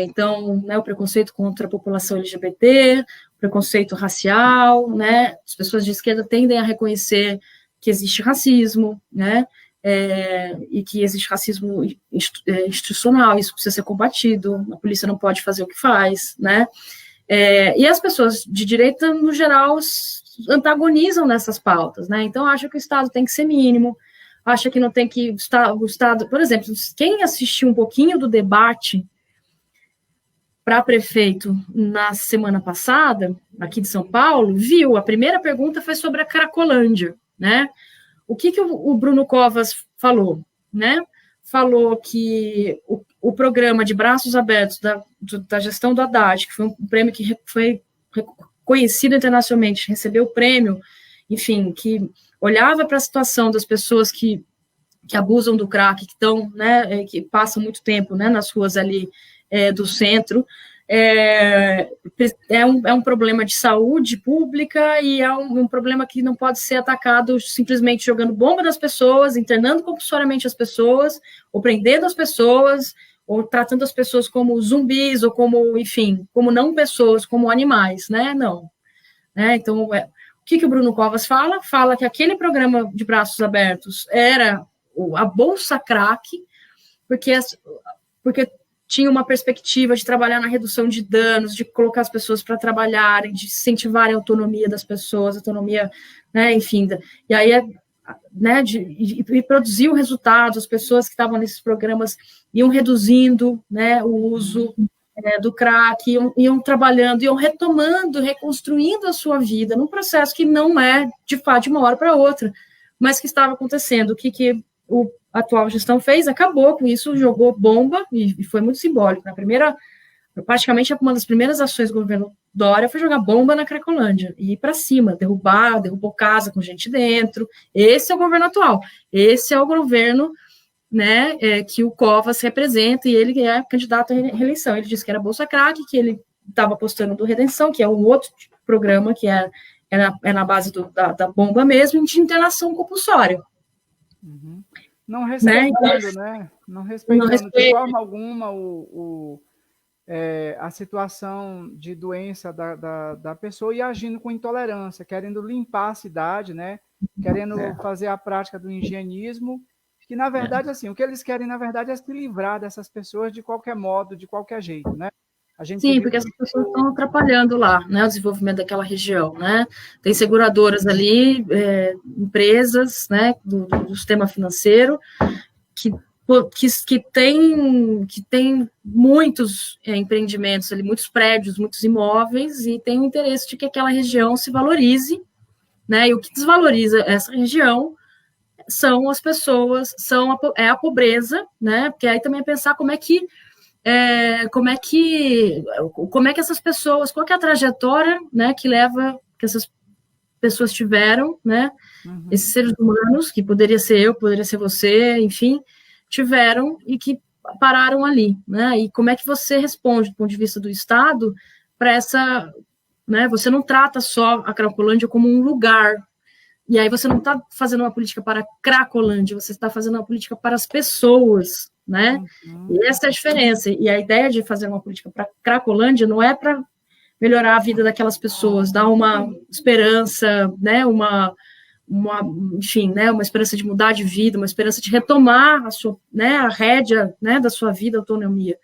Então, né, o preconceito contra a população LGBT, o preconceito racial, né? As pessoas de esquerda tendem a reconhecer que existe racismo, né? E que existe racismo institucional, isso precisa ser combatido, a polícia não pode fazer o que faz, né? E as pessoas de direita, no geral, antagonizam nessas pautas, né? Então, acha que o Estado tem que ser mínimo, acha que não tem que... O Estado, por exemplo, quem assistiu um pouquinho do debate para prefeito na semana passada, aqui de São Paulo, viu, a primeira pergunta foi sobre a Cracolândia, né? O que o Bruno Covas falou, né? Falou que o programa de braços abertos da gestão do Haddad, que foi um prêmio que foi reconhecido internacionalmente, recebeu o prêmio, enfim, que olhava para a situação das pessoas que abusam do crack, que estão, né, que passam muito tempo, né, nas ruas ali do centro, é um problema de saúde pública e é um problema que não pode ser atacado simplesmente jogando bomba nas pessoas, internando compulsoriamente as pessoas, ou prendendo as pessoas, ou tratando as pessoas como zumbis, ou como, enfim, como não pessoas, como animais, né? Não. Né? Então, o que o Bruno Covas fala? Fala que aquele programa de braços abertos era a Bolsa Crack, porque tinha uma perspectiva de trabalhar na redução de danos, de colocar as pessoas para trabalharem, de incentivar a autonomia das pessoas, autonomia, né, enfim, e aí né, e produzir o resultado, as pessoas que estavam nesses programas iam reduzindo, né, o uso do crack, iam trabalhando, iam retomando, reconstruindo a sua vida, num processo que não é, de fato, de uma hora para outra, mas que estava acontecendo. O que o atual gestão fez? Acabou com isso, jogou bomba, e foi muito simbólico. Praticamente uma das primeiras ações do governo Dória foi jogar bomba na Cracolândia, e ir para cima, derrubou casa com gente dentro. Esse é o governo atual, esse é o governo, né, que o Covas representa, e ele é candidato à reeleição. Ele disse que era Bolsa Crack, que ele estava apostando do Redenção, que é um outro programa que é na base da bomba mesmo, de internação compulsória.
Uhum. Não respeitando, né? Não respeitando de forma alguma a situação de doença da pessoa e agindo com intolerância, querendo limpar a cidade, né? Querendo fazer a prática do higienismo, que na verdade, assim, o que eles querem, na verdade, é se livrar dessas pessoas de qualquer modo, de qualquer jeito, né?
Sim, porque essas pessoas estão atrapalhando lá, né, o desenvolvimento daquela região, né? Tem seguradoras ali, empresas, né, do sistema financeiro que tem muitos empreendimentos ali, muitos prédios, muitos imóveis, e tem o interesse de que aquela região se valorize, né? E o que desvaloriza essa região são as pessoas, a pobreza, né? Porque aí também é pensar como é que essas pessoas, qual que é a trajetória, né, que essas pessoas tiveram, né, esses seres humanos, que poderia ser eu, poderia ser você, enfim, tiveram e que pararam ali, né, e como é que você responde do ponto de vista do Estado para essa, né, você não trata só a Cracolândia como um lugar, e aí você não está fazendo uma política para a Cracolândia, você está fazendo uma política para as pessoas, né? E essa é a diferença. E a ideia de fazer uma política para a Cracolândia não é para melhorar a vida daquelas pessoas, dar uma esperança, né? Enfim, né? Uma esperança de mudar de vida, uma esperança de retomar a rédea, né? Da sua vida, autonomia.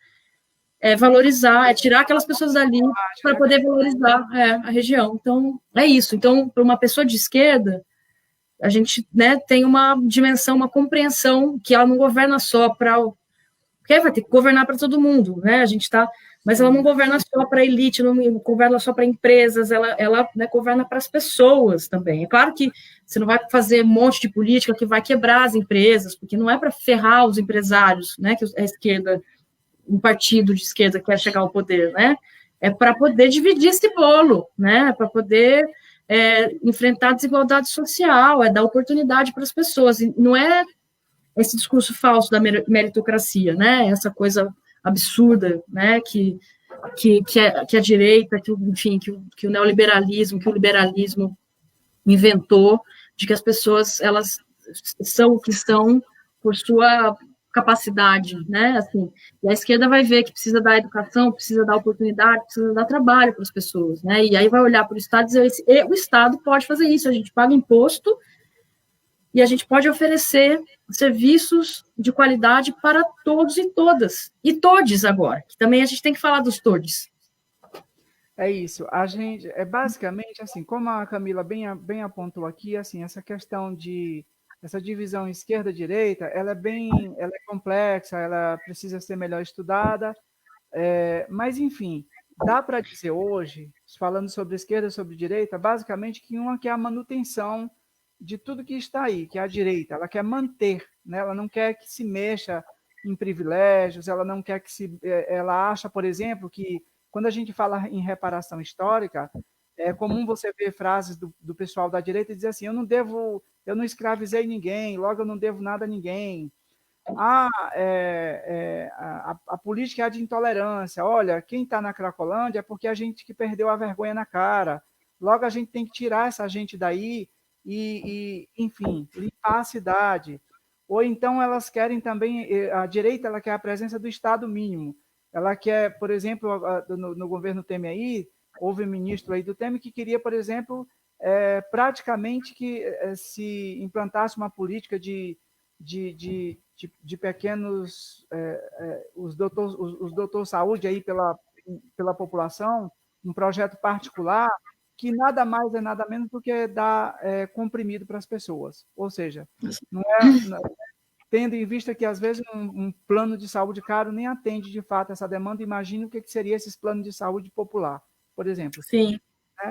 É valorizar, é tirar aquelas pessoas dali para poder valorizar a região. Então, é isso. Então, para uma pessoa de esquerda, a gente, né, tem uma dimensão, uma compreensão que ela não governa só para porque vai ter que governar para todo mundo, né? Mas ela não governa só para a elite, não governa só para empresas, ela né, governa para as pessoas também. É claro que você não vai fazer um monte de política que vai quebrar as empresas, porque não é para ferrar os empresários, né? Que a esquerda, um partido de esquerda quer chegar ao poder, né? É para poder dividir esse bolo, né? Para poder enfrentar a desigualdade social, dar oportunidade para as pessoas. E não é esse discurso falso da meritocracia, né? Essa coisa absurda, né? Que a direita, enfim, que o neoliberalismo, que o liberalismo inventou, de que as pessoas elas são o que são por sua capacidade, né? Assim, e a esquerda vai ver que precisa dar educação, precisa dar oportunidade, precisa dar trabalho para as pessoas, né? E aí vai olhar para o Estado e dizer, o Estado pode fazer isso, a gente paga imposto e a gente pode oferecer serviços de qualidade para todos e todas, e todes agora, que também a gente tem que falar dos todes.
É isso, a gente, basicamente, assim, como a Camila bem apontou aqui, assim, essa questão essa divisão esquerda-direita, ela é complexa, ela precisa ser melhor estudada, Mas, enfim, dá para dizer hoje, falando sobre esquerda e sobre direita, basicamente que uma quer a manutenção de tudo que está aí, que é a direita, ela quer manter, né? Ela não quer que se mexa em privilégios, ela não quer que ela acha, por exemplo, que quando a gente fala em reparação histórica, é comum você ver frases do pessoal da direita dizer assim, eu não escravizei ninguém, logo eu não devo nada a ninguém. A política é a de intolerância. Olha, quem está na Cracolândia é porque a gente que perdeu a vergonha na cara. Logo a gente tem que tirar essa gente daí enfim, limpar a cidade. Ou então elas querem também, a direita ela quer a presença do Estado mínimo. Ela quer, por exemplo, no governo Temer aí, houve um ministro aí do Temer que queria, por exemplo, praticamente que se implantasse uma política de pequenos, os doutor saúde aí pela população, um projeto particular, que nada mais é nada menos do que dar comprimido para as pessoas. Ou seja, tendo em vista que, às vezes, um plano de saúde caro nem atende, de fato, essa demanda, imagine o que seria esses planos de saúde popular, por exemplo.
Sim.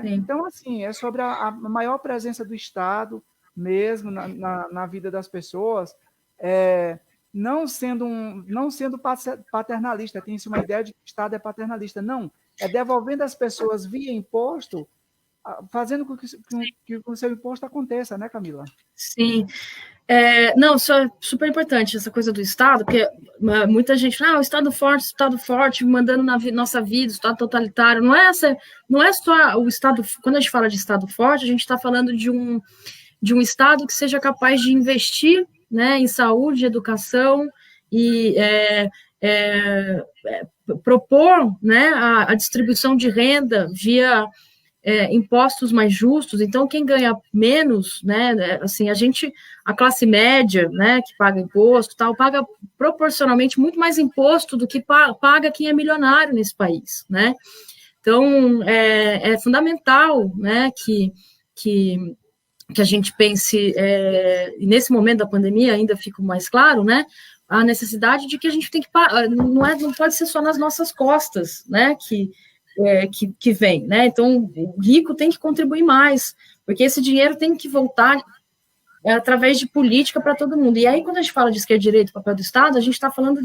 Sim. Então, assim, é sobre a maior presença do Estado mesmo na vida das pessoas, não sendo paternalista, tem-se uma ideia de que o Estado é paternalista. Não, é devolvendo as pessoas via imposto, fazendo com que o seu imposto aconteça, né, Camila?
Sim. Não, isso é super importante, essa coisa do Estado, porque muita gente fala, o Estado forte, mandando na nossa vida, o Estado totalitário. Não é só o Estado. Quando a gente fala de Estado forte, a gente está falando de um Estado que seja capaz de investir, né, em saúde, educação e propor, né, a distribuição de renda via impostos mais justos. Então, quem ganha menos, né, assim, a classe média, né, que paga imposto, tal, paga proporcionalmente muito mais imposto do que paga quem é milionário nesse país, né? Então, é fundamental, né, que a gente pense, e nesse momento da pandemia ainda fica mais claro, né, a necessidade de que a gente tem que não pode ser só nas nossas costas, né, que vem, né? Então, o rico tem que contribuir mais, porque esse dinheiro tem que voltar através de política para todo mundo. E aí, quando a gente fala de esquerda e direita, papel do Estado, a gente está falando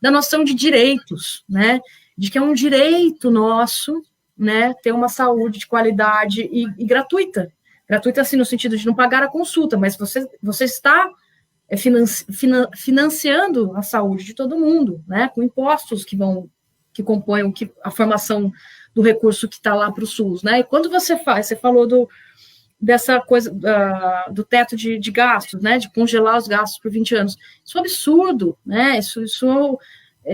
da noção de direitos, né? De que é um direito nosso, né, ter uma saúde de qualidade e gratuita. Gratuita, assim, no sentido de não pagar a consulta, mas você está financiando a saúde de todo mundo, né? Com impostos que compõem a formação do recurso que está lá para o SUS, né? E quando você falou dessa coisa do teto de gastos, né? De congelar os gastos por 20 anos. Isso é um absurdo, né? Isso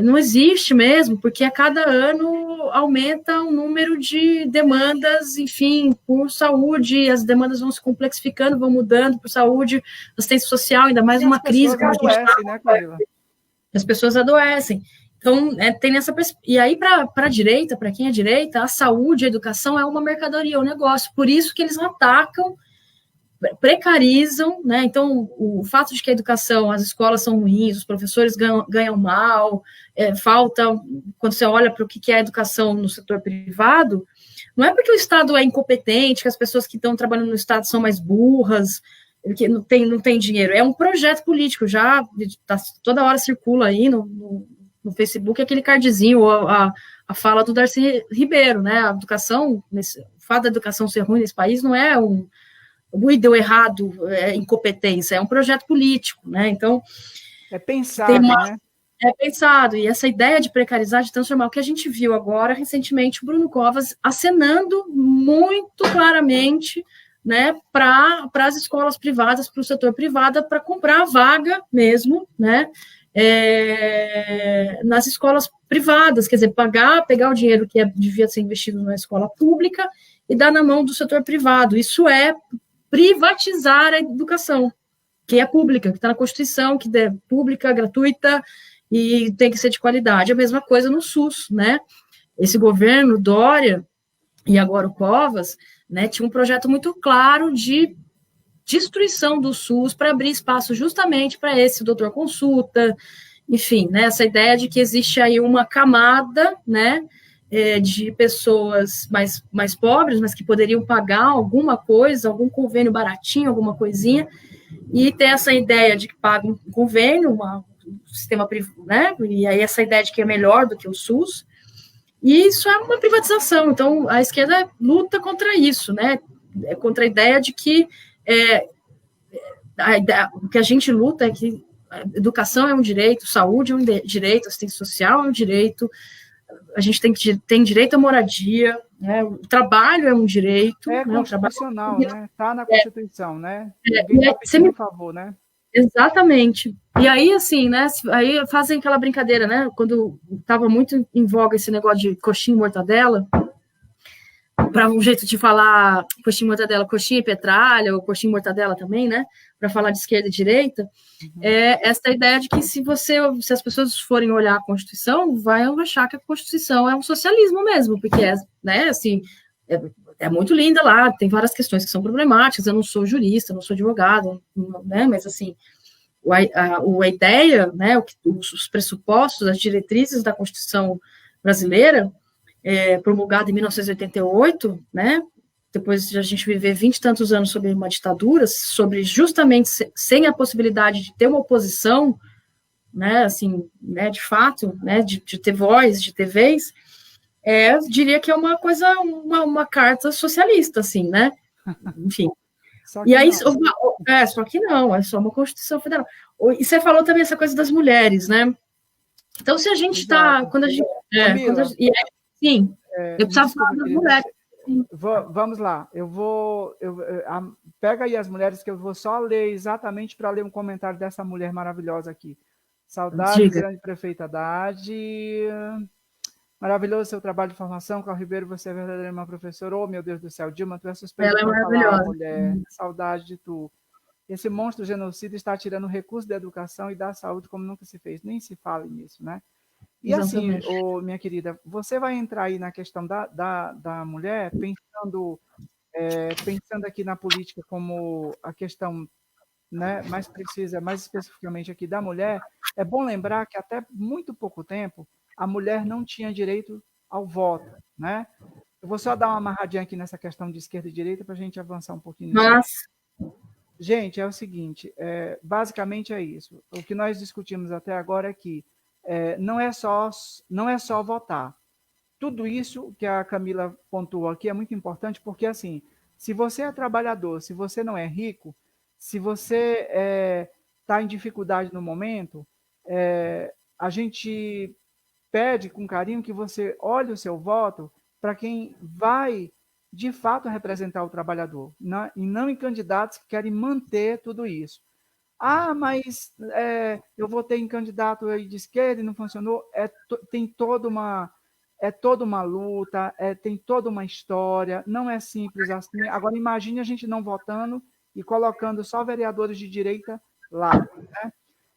não existe mesmo, porque a cada ano aumenta o número de demandas, enfim, por saúde, as demandas vão se complexificando, vão mudando por saúde, assistência social, ainda mais uma crise como a gente está.
Né, Camila?
As pessoas adoecem. Então, tem essa e aí, para a direita, para quem é direita, a saúde, a educação é uma mercadoria, é um negócio. Por isso que eles atacam, precarizam, né? Então, o fato de que a educação, as escolas são ruins, os professores ganham mal, falta, quando você olha para o que é a educação no setor privado, não é porque o Estado é incompetente, que as pessoas que estão trabalhando no Estado são mais burras, que não tem dinheiro. É um projeto político, toda hora circula aí no Facebook aquele cardzinho, a fala do Darcy Ribeiro, né? A educação, o fato da educação ser ruim nesse país não é deu errado, incompetência, é um projeto político, né? Então,
é pensado, né?
É pensado, e essa ideia de precarizar, de transformar, o que a gente viu agora, recentemente, o Bruno Covas acenando muito claramente, né, para as escolas privadas, para o setor privado, para comprar a vaga mesmo, né, nas escolas privadas, quer dizer, pegar o dinheiro que devia ser investido na escola pública e dar na mão do setor privado. Isso é privatizar a educação, que é pública, que está na Constituição, que é pública, gratuita e tem que ser de qualidade. A mesma coisa no SUS, né? Esse governo, Dória, e agora o Covas, né, tinha um projeto muito claro de destruição do SUS para abrir espaço justamente para esse doutor consulta enfim, né, essa ideia de que existe aí uma camada, né, de pessoas mais pobres, mas que poderiam pagar alguma coisa, algum convênio baratinho, alguma coisinha, e ter essa ideia de que paga um convênio, um sistema privado, né, e aí essa ideia de que é melhor do que o SUS, e isso é uma privatização. Então, a esquerda luta contra isso, né, contra a ideia de que o que a gente luta é que educação é um direito, saúde é um direito, assistência social é um direito, a gente tem direito à moradia, né? O trabalho é um direito.
É
né?
constitucional, né? Está na Constituição, né? Ninguém está pedindo por favor, né?
Exatamente. E aí, assim, né? Aí fazem aquela brincadeira, né? Quando estava muito em voga esse negócio de coxinha e mortadela, para um jeito de falar coxinha e mortadela, coxinha e petralha, ou coxinha e mortadela também, né? Para falar de esquerda e direita, essa ideia de que se as pessoas forem olhar a Constituição, vão achar que a Constituição é um socialismo mesmo, porque né, assim, é muito linda lá, tem várias questões que são problemáticas, eu não sou jurista, não sou advogado, né, mas assim, a ideia, né, os pressupostos, as diretrizes da Constituição brasileira, promulgada em 1988, né, depois de a gente viver 20 e tantos anos sob uma ditadura, sobre justamente sem a possibilidade de ter uma oposição, né, assim, né, de fato, né, de ter voz, de ter vez, eu diria que é uma coisa, uma carta socialista, assim, né, enfim. E aí, só que não, é só uma Constituição Federal. E você falou também essa coisa das mulheres, né, então se a gente está, quando a gente... sim, eu precisava falar das mulheres.
Vamos lá, pega aí as mulheres que eu vou só ler exatamente para ler um comentário dessa mulher maravilhosa aqui. Saudades, grande prefeita Haddad. Maravilhoso seu trabalho de formação, Carl Ribeiro, você é verdadeiramente uma professora. Oh, meu Deus do céu, Dilma, tu é suspeita
para falar,
mulher. Saudade de tu. Esse monstro genocida está tirando recursos da educação e da saúde como nunca se fez. Nem se fale nisso, né? E exatamente. Assim, minha querida, você vai entrar aí na questão da mulher, pensando aqui na política como a questão, né, mais precisa, mais especificamente aqui da mulher. É bom lembrar que até muito pouco tempo a mulher não tinha direito ao voto, né? Eu vou só dar uma amarradinha aqui nessa questão de esquerda e direita para a gente avançar um pouquinho. Gente, é o seguinte, basicamente é isso. O que nós discutimos até agora é que não é só votar. Tudo isso que a Camila pontuou aqui é muito importante, porque assim, se você é trabalhador, se você não é rico, se você está em dificuldade no momento, a gente pede com carinho que você olhe o seu voto para quem vai de fato representar o trabalhador, e não em candidatos que querem manter tudo isso. Mas eu votei em candidato de esquerda e não funcionou. Tem toda uma luta, tem toda uma história, não é simples assim. Agora, imagine a gente não votando e colocando só vereadores de direita lá. Né?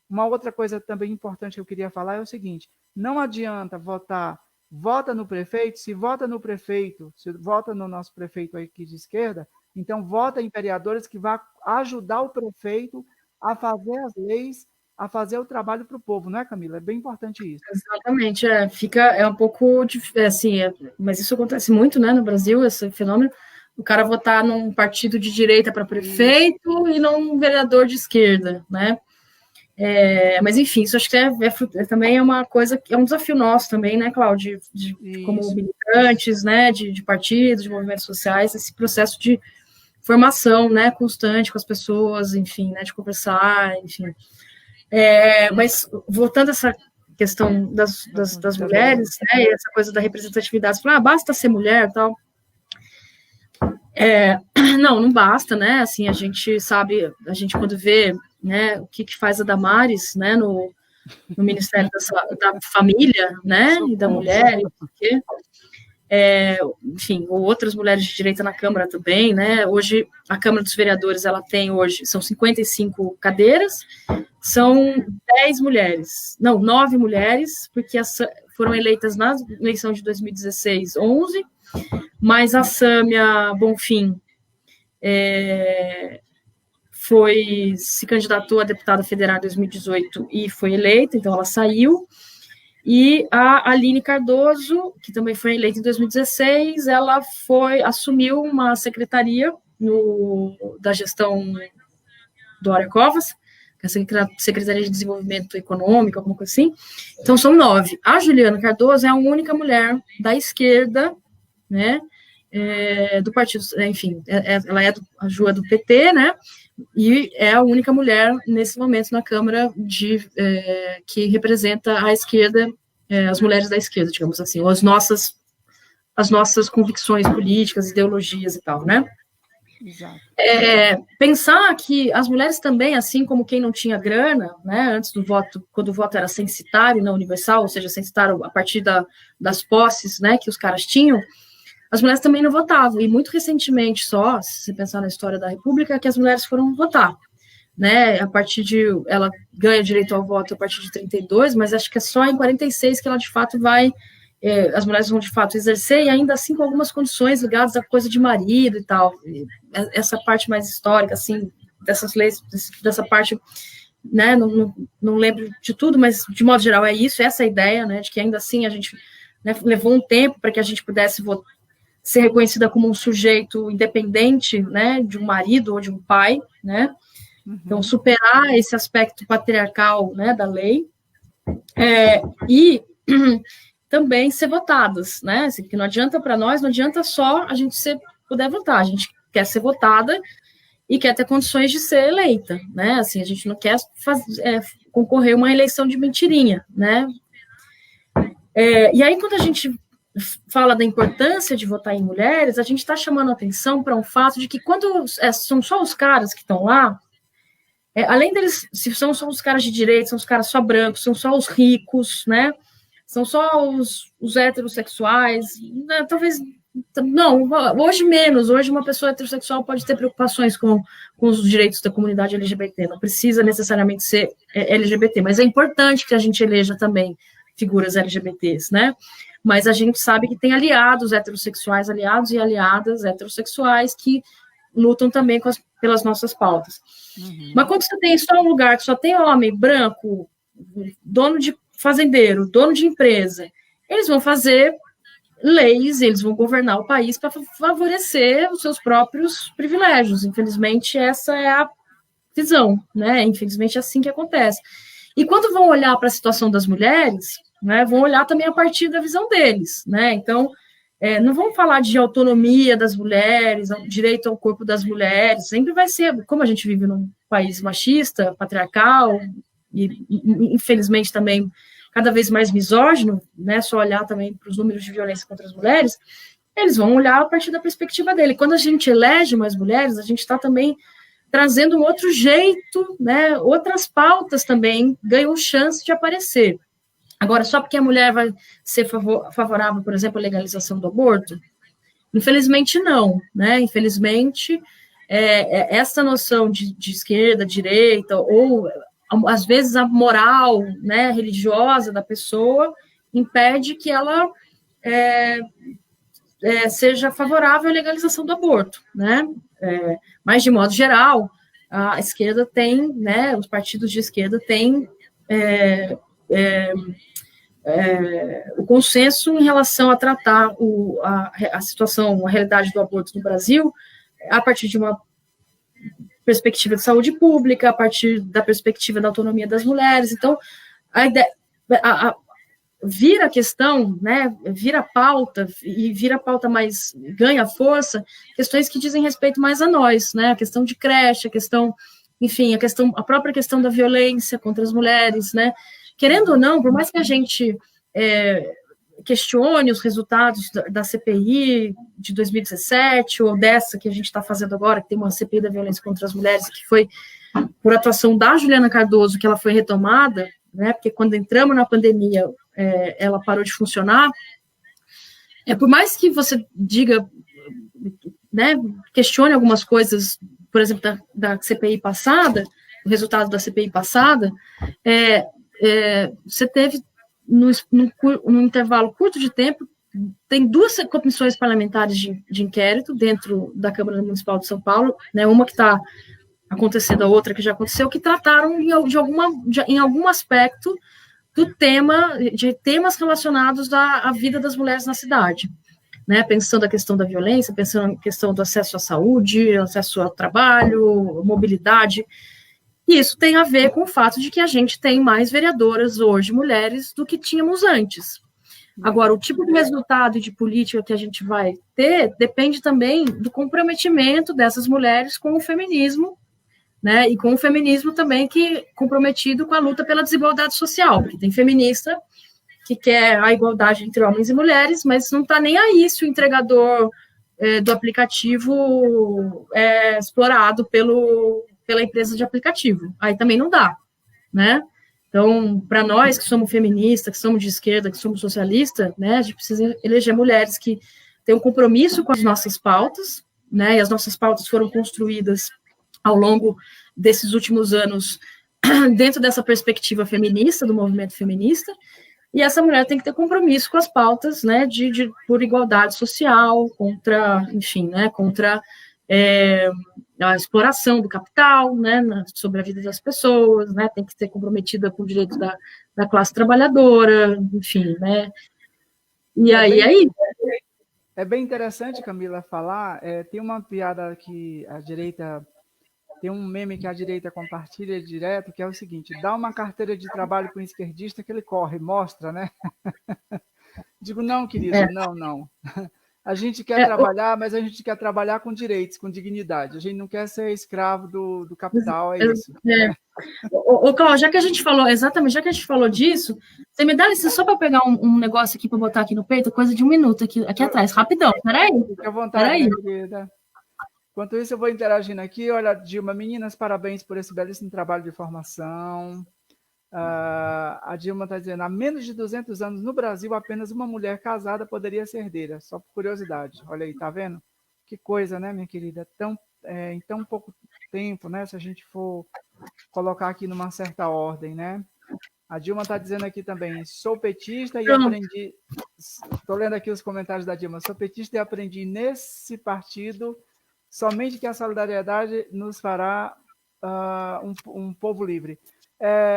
Uma outra coisa também importante que eu queria falar é o seguinte, não adianta vota no prefeito, se vota no prefeito, se vota no nosso prefeito aqui de esquerda, então vota em vereadores que vão ajudar o prefeito a fazer as leis, a fazer o trabalho para o povo, não é, Camila? É bem importante isso.
Exatamente, fica um pouco assim, mas isso acontece muito, né, no Brasil, esse fenômeno, o cara votar num partido de direita para prefeito e num vereador de esquerda, né? Mas enfim, isso acho que também é uma coisa, é um desafio nosso também, né, Cláudio, como militantes, né, de partidos, de movimentos sociais, esse processo de formação, né, constante com as pessoas, enfim, né, de conversar, enfim. Mas voltando a essa questão das mulheres, né, essa coisa da representatividade, você fala, basta ser mulher e tal. Não basta, né, assim, a gente sabe, a gente quando vê, né, o que faz a Damares, né, no Ministério da Família, né, e da Mulher, enfim, ou outras mulheres de direita na Câmara também, né, hoje a Câmara dos Vereadores, são 55 cadeiras, são 10 mulheres, não, 9 mulheres, porque foram eleitas na eleição de 2016, 11, mas a Sâmia Bonfim se candidatou a deputada federal em 2018 e foi eleita, então ela saiu. E a Aline Cardoso, que também foi eleita em 2016, ela assumiu uma secretaria da gestão Dória Covas, que é a Secretaria de Desenvolvimento Econômico, alguma coisa assim. Então, são 9. A Juliana Cardoso é a única mulher da esquerda, né, do partido, enfim, ela a Ju é do PT, né, e é a única mulher, nesse momento, na Câmara que representa a esquerda, as mulheres da esquerda, digamos assim, ou as nossas convicções políticas, ideologias e tal, né.
Exato.
Pensar que as mulheres também, assim como quem não tinha grana, né, antes do voto, quando o voto era censitário, não universal, ou seja, censitário a partir das posses, né, que os caras tinham, as mulheres também não votavam, e muito recentemente só, se você pensar na história da República, que as mulheres foram votar, né, ela ganha direito ao voto a partir de 32, mas acho que é só em 46 que ela, de fato, as mulheres vão, de fato, exercer, e ainda assim com algumas condições ligadas à coisa de marido e tal, essa parte mais histórica, assim, dessas leis, dessa parte, né, não lembro de tudo, mas, de modo geral, é isso, essa ideia, né, de que ainda assim a gente, né, levou um tempo para que a gente pudesse ser reconhecida como um sujeito independente, né, de um marido ou de um pai, né, então superar esse aspecto patriarcal, né, da lei, e também ser votadas, né, assim, que não adianta para nós, não adianta só a gente puder votar, a gente quer ser votada e quer ter condições de ser eleita, né, assim, a gente não quer concorrer a uma eleição de mentirinha, né, e aí quando a gente fala da importância de votar em mulheres, a gente está chamando atenção para um fato de que quando são só os caras que estão lá, além deles, se são só os caras de direita, são os caras só brancos, são só os ricos, né, são só os heterossexuais, né, talvez, não, hoje menos, hoje uma pessoa heterossexual pode ter preocupações com os direitos da comunidade LGBT, não precisa necessariamente ser LGBT, mas é importante que a gente eleja também figuras LGBTs, né, mas a gente sabe que tem aliados heterossexuais, aliados e aliadas heterossexuais que lutam também pelas nossas pautas. Mas quando você tem só um lugar que só tem homem branco, dono de fazendeiro, dono de empresa, eles vão fazer leis, eles vão governar o país para favorecer os seus próprios privilégios. Infelizmente, essa é a visão, né? Infelizmente, é assim que acontece. E quando vão olhar para a situação das mulheres, né, vão olhar também a partir da visão deles, né? Então, não vão falar de autonomia das mulheres, direito ao corpo das mulheres, sempre vai ser, como a gente vive num país machista, patriarcal, e infelizmente também cada vez mais misógino, né, só olhar também para os números de violência contra as mulheres, eles vão olhar a partir da perspectiva dele. Quando a gente elege mais mulheres, a gente está também trazendo um outro jeito, né, outras pautas também ganham chance de aparecer. Agora, só porque a mulher vai ser favorável, por exemplo, à legalização do aborto? Infelizmente, não, né? Infelizmente, essa noção de esquerda, direita, ou, às vezes, a moral, né, religiosa da pessoa impede que ela seja favorável à legalização do aborto, né? Mas, de modo geral, a esquerda tem, né, os partidos de esquerda têm o consenso em relação a tratar a situação, a realidade do aborto no Brasil a partir de uma perspectiva de saúde pública, a partir da perspectiva da autonomia das mulheres. Então, a ideia, vira a questão, né, vira a pauta, e vira a pauta mais, ganha força, questões que dizem respeito mais a nós, né, a questão de creche, a questão, enfim, a própria questão da violência contra as mulheres, né, querendo ou não, por mais que a gente questione os resultados da CPI de 2017, ou dessa que a gente está fazendo agora, que tem uma CPI da violência contra as mulheres, que foi por atuação da Juliana Cardoso, que ela foi retomada, né, porque quando entramos na pandemia, ela parou de funcionar, por mais que você diga, né, questione algumas coisas, por exemplo, da CPI passada, o resultado da CPI passada, você teve, num intervalo curto de tempo, tem 2 comissões parlamentares de inquérito dentro da Câmara Municipal de São Paulo, né, uma que está acontecendo a outra que já aconteceu, que trataram em algum aspecto de temas relacionados à vida das mulheres na cidade, né? Pensando a questão da violência, pensando a questão do acesso à saúde, acesso ao trabalho, mobilidade. E isso tem a ver com o fato de que a gente tem mais vereadoras hoje, mulheres, do que tínhamos antes. Agora, o tipo de resultado e de política que a gente vai ter depende também do comprometimento dessas mulheres com o feminismo, né? E com o feminismo também comprometido com a luta pela desigualdade social, porque tem feminista que quer a igualdade entre homens e mulheres, mas não está nem aí se o entregador do aplicativo é explorado pela empresa de aplicativo. Aí também não dá, né? Então, para nós que somos feministas, que somos de esquerda, que somos socialistas, né, a gente precisa eleger mulheres que têm um compromisso com as nossas pautas, né, e as nossas pautas foram construídas ao longo desses últimos anos dentro dessa perspectiva feminista, do movimento feminista, e essa mulher tem que ter compromisso com as pautas, né, por igualdade social, contra, enfim, né, contra a exploração do capital, né, sobre a vida das pessoas, né, tem que ser comprometida com o direito da classe trabalhadora, enfim, né, e aí...
É bem interessante, Camila, falar, tem uma piada que a direita, tem um meme que a direita compartilha direto, que é o seguinte: dá uma carteira de trabalho para um esquerdista que ele corre, mostra, né? Digo, não, querido, não. A gente quer trabalhar, mas a gente quer trabalhar com direitos, com dignidade. A gente não quer ser escravo do capital, é isso.
Ô, Cláudio, já que a gente falou disso, você me dá licença só para pegar um negócio aqui para botar aqui no peito, coisa de 1 minuto aqui atrás, rapidão, peraí.
Fique à vontade, minha querida. Enquanto isso, eu vou interagindo aqui. Olha, Dilma, meninas, parabéns por esse belíssimo trabalho de formação. A Dilma está dizendo, há menos de 200 anos no Brasil, apenas uma mulher casada poderia ser herdeira, só por curiosidade. Olha aí, tá vendo? Que coisa, né, minha querida? Em tão pouco tempo, né, se a gente for colocar aqui numa certa ordem, né? A Dilma está dizendo aqui também, sou petista e aprendi... Estou lendo aqui os comentários da Dilma. Sou petista e aprendi nesse partido somente que a solidariedade nos fará um povo livre.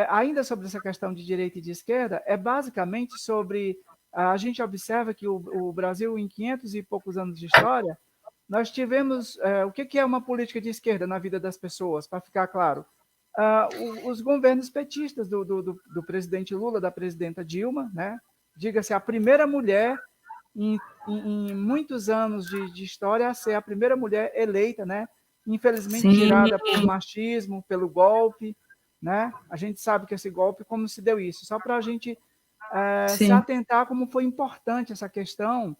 Ainda sobre essa questão de direita e de esquerda, é basicamente sobre... A gente observa que o Brasil, em 500 e poucos anos de história, nós tivemos... o que é uma política de esquerda na vida das pessoas, para ficar claro? Os governos petistas do presidente Lula, da presidenta Dilma, né? Diga-se, a primeira mulher em muitos anos de história a ser a primeira mulher eleita, né? Infelizmente tirada por machismo, pelo golpe, né? A gente sabe que esse golpe, como se deu isso, só para a gente se atentar como foi importante essa questão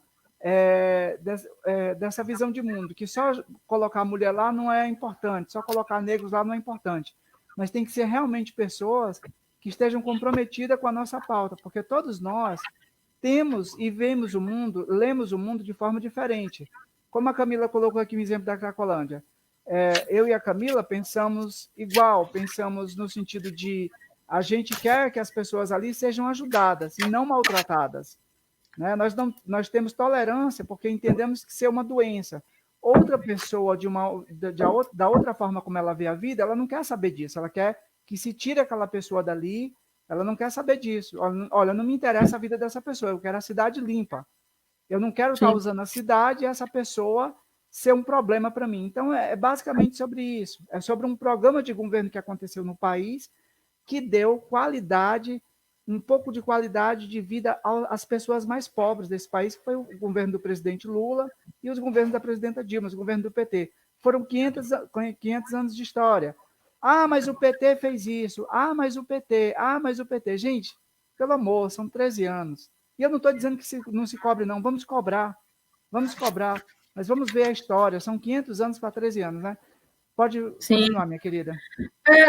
dessa visão de mundo, que só colocar a mulher lá não é importante, só colocar negros lá não é importante, mas tem que ser realmente pessoas que estejam comprometidas com a nossa pauta, porque todos nós temos e vemos o mundo, lemos o mundo de forma diferente. Como a Camila colocou aqui o exemplo da Cracolândia, eu e a Camila pensamos igual, pensamos no sentido de a gente quer que as pessoas ali sejam ajudadas e não maltratadas. Né? Nós temos tolerância porque entendemos que ser uma doença. Outra pessoa, da outra forma como ela vê a vida, ela não quer saber disso, ela quer que se tire aquela pessoa dali, ela não quer saber disso. Olha, não me interessa a vida dessa pessoa, eu quero a cidade limpa. Eu não quero estar usando a cidade e essa pessoa ser um problema para mim. Então, é basicamente sobre isso. É sobre um programa de governo que aconteceu no país que deu qualidade, um pouco de qualidade de vida às pessoas mais pobres desse país, que foi o governo do presidente Lula e os governos da presidenta Dilma, os governos do PT. Foram 500 anos de história. Ah, mas o PT fez isso. Ah, mas o PT. Ah, mas o PT. Gente, pelo amor, são 13 anos. E eu não estou dizendo que não se cobre, não. Vamos cobrar. Vamos cobrar. Mas vamos ver a história. São 500 anos para 13 anos, né? Pode continuar, minha querida.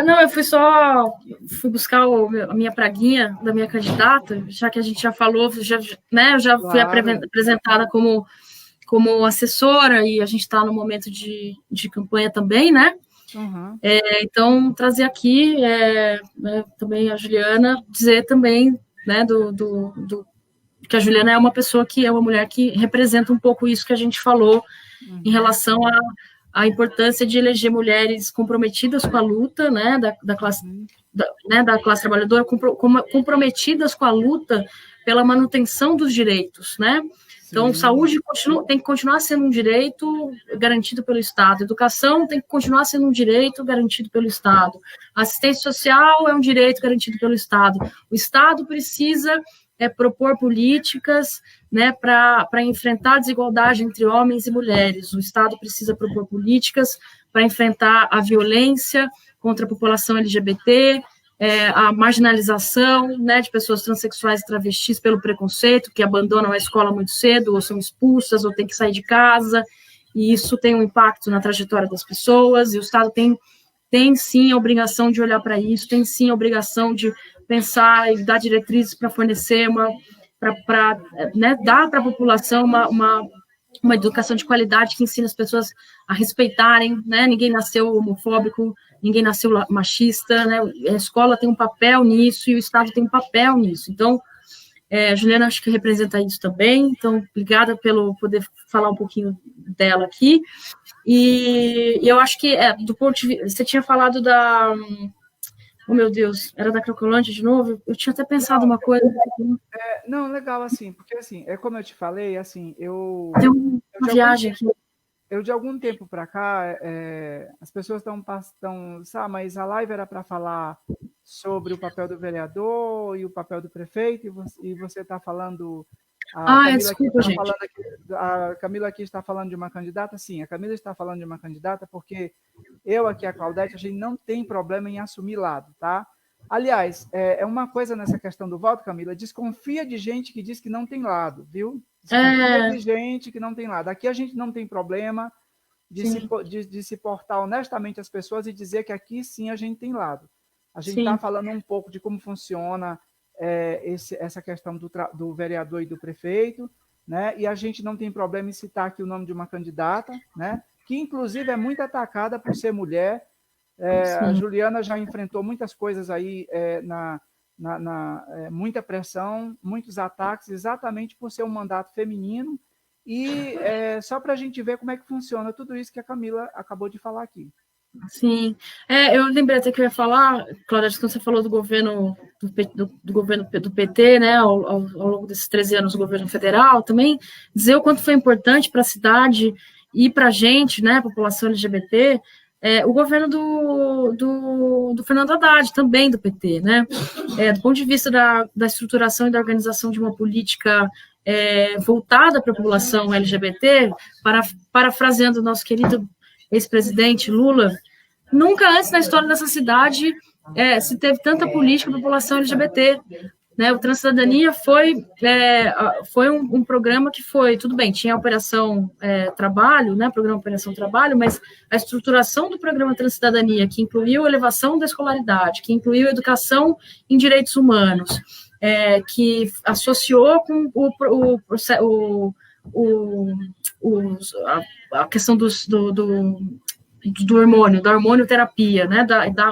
Não, eu fui buscar a minha praguinha da minha candidata, já que a gente já falou, né, eu já fui apresentada como assessora e a gente está no momento de campanha também, né?
Uhum.
Então, trazer aqui também a Juliana, dizer também, né, que a Juliana é uma pessoa que é uma mulher que representa um pouco isso que a gente falou em relação a importância de eleger mulheres comprometidas com a luta, né, da classe, da classe trabalhadora, comprometidas com a luta pela manutenção dos direitos, né? Então, saúde tem que continuar sendo um direito garantido pelo Estado. Educação tem que continuar sendo um direito garantido pelo Estado. Assistência social é um direito garantido pelo Estado. O Estado precisa propor políticas, né, para enfrentar a desigualdade entre homens e mulheres. O Estado precisa propor políticas para enfrentar a violência contra a população LGBT, a marginalização, né, de pessoas transexuais e travestis pelo preconceito, que abandonam a escola muito cedo, ou são expulsas, ou têm que sair de casa, e isso tem um impacto na trajetória das pessoas, e o Estado tem sim a obrigação de olhar para isso, tem sim a obrigação de pensar e dar diretrizes para fornecer né, dar para a população uma educação de qualidade que ensine as pessoas a respeitarem, né? Ninguém nasceu homofóbico, ninguém nasceu machista, né? A escola tem um papel nisso e o Estado tem um papel nisso. Então, a Juliana acho que representa isso também, então, obrigada pelo poder falar um pouquinho dela aqui. E eu acho que, do ponto de vista, você tinha falado oh, meu Deus, era da Cracolândia de novo? Eu tinha até pensado uma coisa.
Não, legal, assim, porque, assim, como eu te falei, assim,
Tem uma viagem aqui.
Eu, de algum tempo para cá, as pessoas estão, mas a live era para falar sobre o papel do vereador e o papel do prefeito, e você está falando... A Camila aqui está falando de uma candidata? Sim, a Camila está falando de uma candidata porque eu aqui, a Claudete, a gente não tem problema em assumir lado, tá? Aliás, uma coisa nessa questão do voto, Camila, desconfia de gente que diz que não tem lado, viu? Desconfia de gente que não tem lado. Aqui a gente não tem problema de se portar honestamente às pessoas e dizer que aqui sim a gente tem lado. A gente está falando um pouco de como funciona essa questão do vereador e do prefeito, né? E a gente não tem problema em citar aqui o nome de uma candidata, né? Que inclusive é muito atacada por ser mulher. A Juliana já enfrentou muitas coisas aí, muita pressão, muitos ataques, exatamente por ser um mandato feminino. E só para a gente ver como é que funciona tudo isso que a Camila acabou de falar aqui.
Sim, eu lembrei até que eu ia falar, Claudete, quando você falou do governo do governo do PT, né, ao longo desses 13 anos do governo federal, também dizer o quanto foi importante para a cidade e para a gente, né, a população LGBT, o governo do Fernando Haddad, também do PT, né, do ponto de vista da estruturação e da organização de uma política voltada para a população LGBT, parafraseando o nosso querido ex-presidente Lula, nunca antes na história dessa cidade se teve tanta política para a população LGBT. Né? O Transcidadania foi um programa que foi, tudo bem, tinha a Operação Trabalho, né? Programa Operação Trabalho, mas a estruturação do programa Transcidadania, que incluiu a elevação da escolaridade, que incluiu a educação em direitos humanos, que associou com a questão do hormônio, da hormonioterapia, né,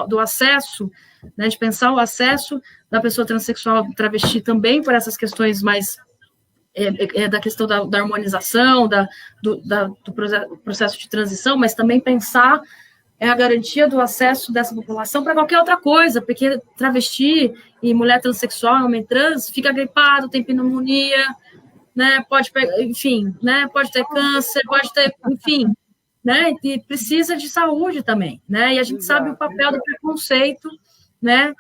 do acesso, né, de pensar o acesso da pessoa transexual travesti também por essas questões mais da questão da harmonização, do processo de transição, mas também pensar a garantia do acesso dessa população para qualquer outra coisa, porque travesti e mulher transexual, homem trans, fica gripado, tem pneumonia, né, pode pegar, enfim, né, pode ter câncer, pode ter, enfim, né, e precisa de saúde também, né, e a gente sabe o papel do preconceito, né,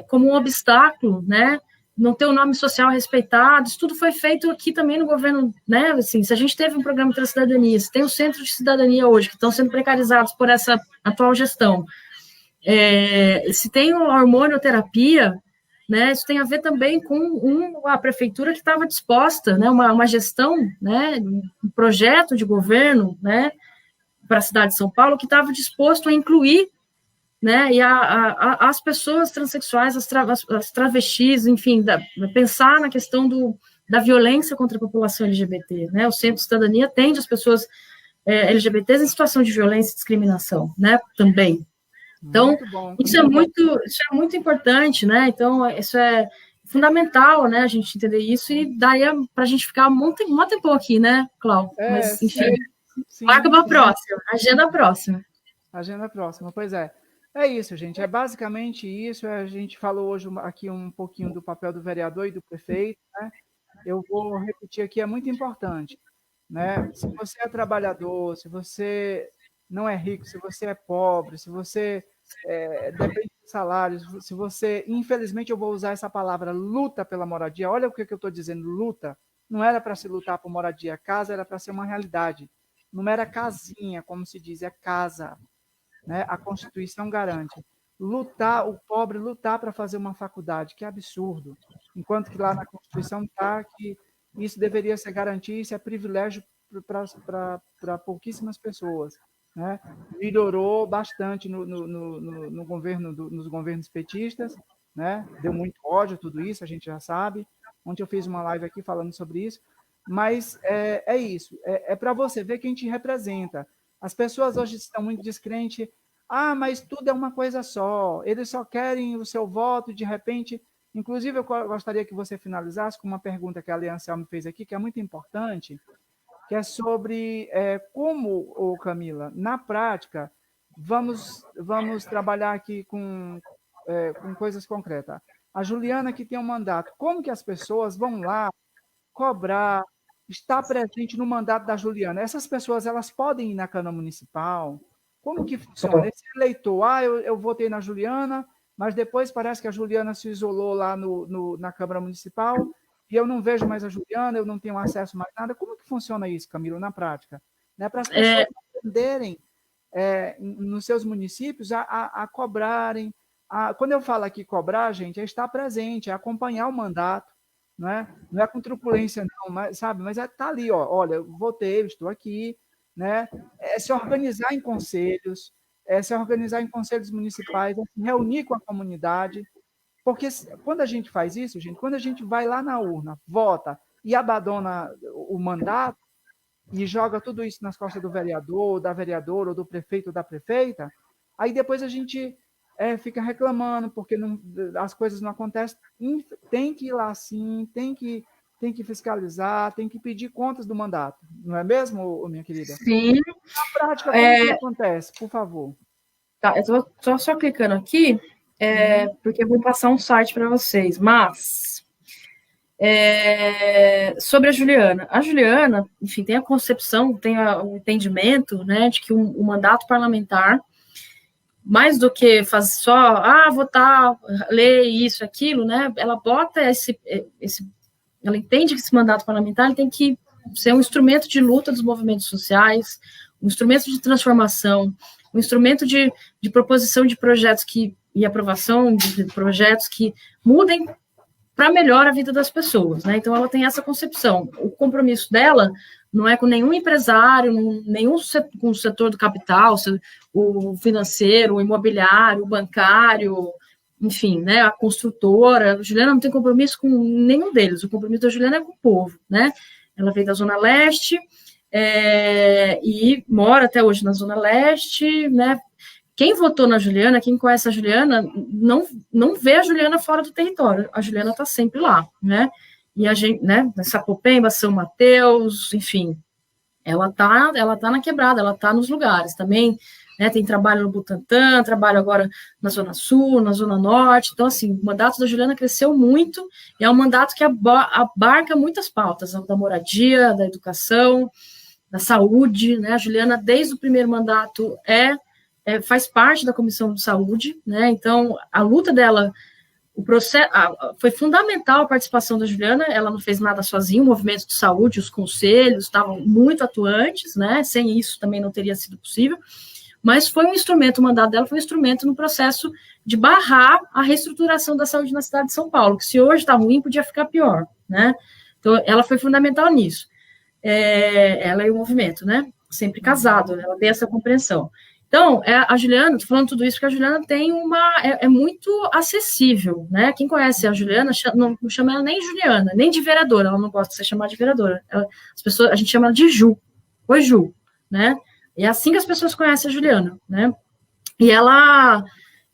como um obstáculo, né, não ter o nome social respeitado, isso tudo foi feito aqui também no governo, né, assim, se a gente teve um programa de cidadania, se tem o Centro de Cidadania hoje, que estão sendo precarizados por essa atual gestão, se tem a hormonioterapia, né, isso tem a ver também com a prefeitura que estava disposta, né, uma gestão, né, um projeto de governo, né, para a cidade de São Paulo, que estava disposto a incluir, né, e as pessoas transexuais, as travestis, enfim, pensar na questão da violência contra a população LGBT, né, o Centro de Cidadania atende as pessoas LGBTs em situação de violência e discriminação, né, também. Então, isso é muito importante, né, então, isso é fundamental, né, a gente entender isso, e daí para a gente ficar um tempão aqui, né, Cláudio, mas, enfim...
sim.
Marca para a próxima, agenda próxima.
Agenda próxima, pois é. É isso, gente. É basicamente isso. A gente falou hoje aqui um pouquinho do papel do vereador e do prefeito, né? Eu vou repetir aqui, é muito importante, né? Se você é trabalhador, se você não é rico, se você é pobre, se você depende de salários, se você, infelizmente eu vou usar essa palavra, luta pela moradia, olha o que eu estou dizendo, luta. Não era para se lutar por moradia, casa era para ser uma realidade. Não era casinha, como se diz, é casa, né? A Constituição garante. Lutar, o pobre lutar para fazer uma faculdade, que é absurdo. Enquanto que lá na Constituição está que isso deveria ser garantido, isso é privilégio para pouquíssimas pessoas. Né? Melhorou bastante no governo, nos governos petistas, né? Deu muito ódio tudo isso, a gente já sabe. Ontem eu fiz uma live aqui falando sobre isso, mas é isso, é para você ver quem te representa. As pessoas hoje estão muito descrentes. Ah, mas tudo é uma coisa só. Eles só querem o seu voto, de repente. Inclusive, eu gostaria que você finalizasse com uma pergunta que a Aliança me fez aqui, que é muito importante, que é sobre como, Camila, na prática, vamos trabalhar aqui com coisas concretas. A Juliana que tem um mandato, como que as pessoas vão lá cobrar, estar presente no mandato da Juliana? Essas pessoas, elas podem ir na Câmara Municipal? Como que funciona? Esse eleitor, eu votei na Juliana, mas depois parece que a Juliana se isolou lá na Câmara Municipal e eu não vejo mais a Juliana, eu não tenho acesso mais nada. Como que funciona isso, Camilo, na prática? Né? Para as pessoas aprenderem nos seus municípios a cobrarem. Quando eu falo aqui cobrar, gente, é estar presente, é acompanhar o mandato. Não é com truculência, não, mas, sabe? Mas tá ali, ó, olha, eu votei, eu estou aqui, né? É se organizar em conselhos, municipais, é se reunir com a comunidade, porque quando a gente faz isso, gente, quando a gente vai lá na urna, vota e abandona o mandato e joga tudo isso nas costas do vereador, da vereadora, ou do prefeito ou da prefeita, aí depois a gente fica reclamando porque as coisas não acontecem. Tem que ir lá sim, tem que fiscalizar, tem que pedir contas do mandato. Não é mesmo, minha querida?
Sim.
Na prática, como que acontece? Por favor.
Tá, eu estou só clicando aqui, porque eu vou passar um site para vocês, mas sobre a Juliana. A Juliana, enfim, tem a concepção, tem o entendimento, né, de que o mandato parlamentar, mais do que fazer só, votar, ler isso, aquilo, né, ela bota ela entende que esse mandato parlamentar ele tem que ser um instrumento de luta dos movimentos sociais, um instrumento de transformação, um instrumento de proposição de projetos e aprovação de projetos que mudem para melhor a vida das pessoas, né? Então, ela tem essa concepção. O compromisso dela não é com nenhum empresário, com o setor do capital, o financeiro, o imobiliário, o bancário, enfim, né? A construtora. A Juliana não tem compromisso com nenhum deles. O compromisso da Juliana é com o povo, né? Ela veio da Zona Leste e mora até hoje na Zona Leste, né? Quem votou na Juliana, quem conhece a Juliana, não vê a Juliana fora do território. A Juliana está sempre lá, né? E a gente, né? Sapopemba, São Mateus, enfim, ela tá na quebrada, ela tá nos lugares também, né? Tem trabalho no Butantã, trabalho agora na Zona Sul, na Zona Norte. Então, assim, o mandato da Juliana cresceu muito e é um mandato que abarca muitas pautas, da moradia, da educação, da saúde, né? A Juliana, desde o primeiro mandato, faz parte da Comissão de Saúde, né? Então, a luta dela, o processo, foi fundamental a participação da Juliana, ela não fez nada sozinha, o movimento de saúde, os conselhos estavam muito atuantes, né? Sem isso também não teria sido possível, mas foi um instrumento, o mandato dela foi um instrumento no processo de barrar a reestruturação da saúde na cidade de São Paulo, que se hoje está ruim, podia ficar pior, né? Então, ela foi fundamental nisso. Ela e o movimento, né? Sempre casado, ela tem essa compreensão. Então, a Juliana, estou falando tudo isso porque a Juliana tem é muito acessível, né? Quem conhece a Juliana não chama ela nem Juliana, nem de vereadora, ela não gosta de ser chamada de vereadora. A gente chama ela de Ju. Oi, Ju, né? E é assim que as pessoas conhecem a Juliana, né? E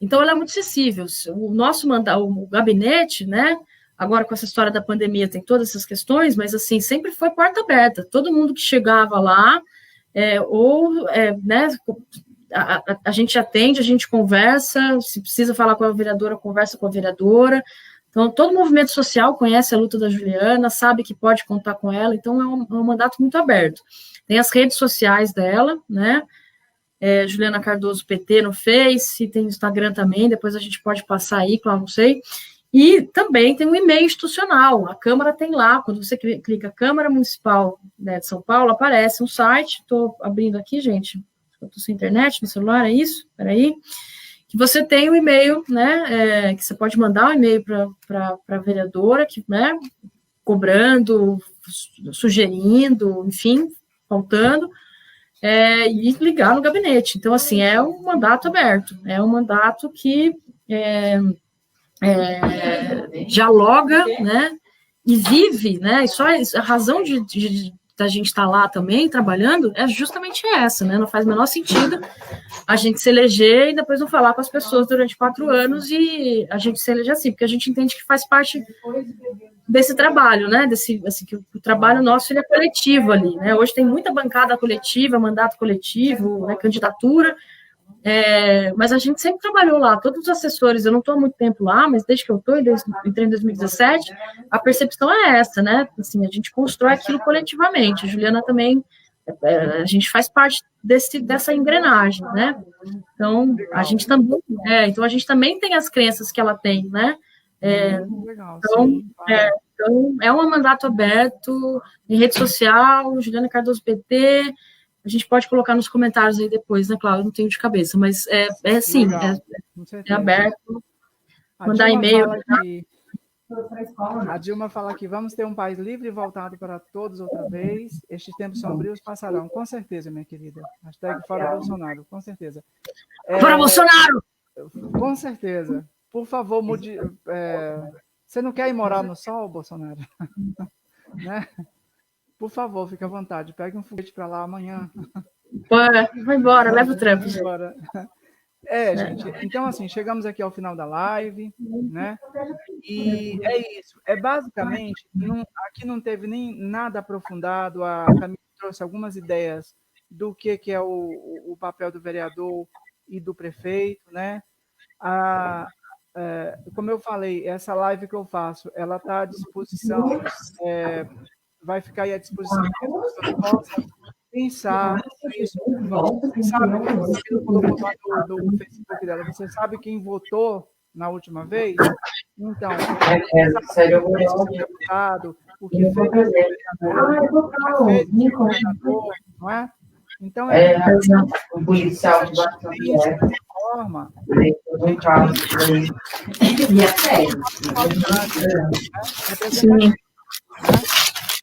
então ela é muito acessível. O nosso o gabinete, né? Agora com essa história da pandemia tem todas essas questões, mas assim, sempre foi porta aberta. Todo mundo que chegava lá, né, a gente atende, a gente conversa, se precisa falar com a vereadora, conversa com a vereadora. Então, todo movimento social conhece a luta da Juliana, sabe que pode contar com ela, então é um mandato muito aberto. Tem as redes sociais dela, né? Juliana Cardoso PT no Face, tem Instagram também, depois a gente pode passar aí, claro, não sei. E também tem um e-mail institucional, a Câmara tem lá, quando você clica Câmara Municipal, né, de São Paulo, aparece um site, estou abrindo aqui, gente, eu estou sem internet no celular, é isso? Peraí. Que você tem um e-mail, né, que você pode mandar um e-mail para a vereadora, que, né, cobrando, sugerindo, enfim, faltando, e ligar no gabinete. Então, assim, é um mandato aberto, é um mandato que dialoga, né, e vive, né, e só a razão da gente estar lá também, trabalhando, é justamente essa, né, não faz o menor sentido a gente se eleger e depois não falar com as pessoas durante 4 anos e a gente se eleger assim, porque a gente entende que faz parte desse trabalho, né, assim, que o trabalho nosso ele é coletivo ali, né, hoje tem muita bancada coletiva, mandato coletivo, né, candidatura, mas a gente sempre trabalhou lá, todos os assessores, eu não estou há muito tempo lá, mas desde que eu estou, entrei em 2017, a percepção é essa, né, assim, a gente constrói aquilo coletivamente, a Juliana também, a gente faz parte dessa engrenagem, né, então a gente também tem as crenças que ela tem, né, então é um mandato aberto, em rede social, Juliana Cardoso PT. A gente pode colocar nos comentários aí depois, né, Cláudia? Eu não tenho de cabeça, mas sim, é aberto. Mandar e-mail.
A Dilma fala aqui, vamos ter um país livre e voltado para todos outra vez. Estes tempos sombrios passarão, com certeza, minha querida. Hashtag fora Bolsonaro, com certeza.
Fora Bolsonaro!
Com certeza. Por favor, mude. Você não quer ir morar no sol, Bolsonaro? Né? Por favor, fique à vontade. Pegue um foguete para lá amanhã.
Vai embora, leva o Trump.
Gente. Então, assim, chegamos aqui ao final da live, né? E é isso. Basicamente, aqui não teve nem nada aprofundado. A Camila trouxe algumas ideias do que é o papel do vereador e do prefeito, né? Como eu falei, essa live que eu faço, ela está à disposição, vai ficar aí à disposição para que as pessoas possam pensar isso. Você sabe, você colocou lá no Facebook dela, você sabe quem votou na última vez? Então, o que fez o vereador, não é? Então,
um policial de
dessa forma,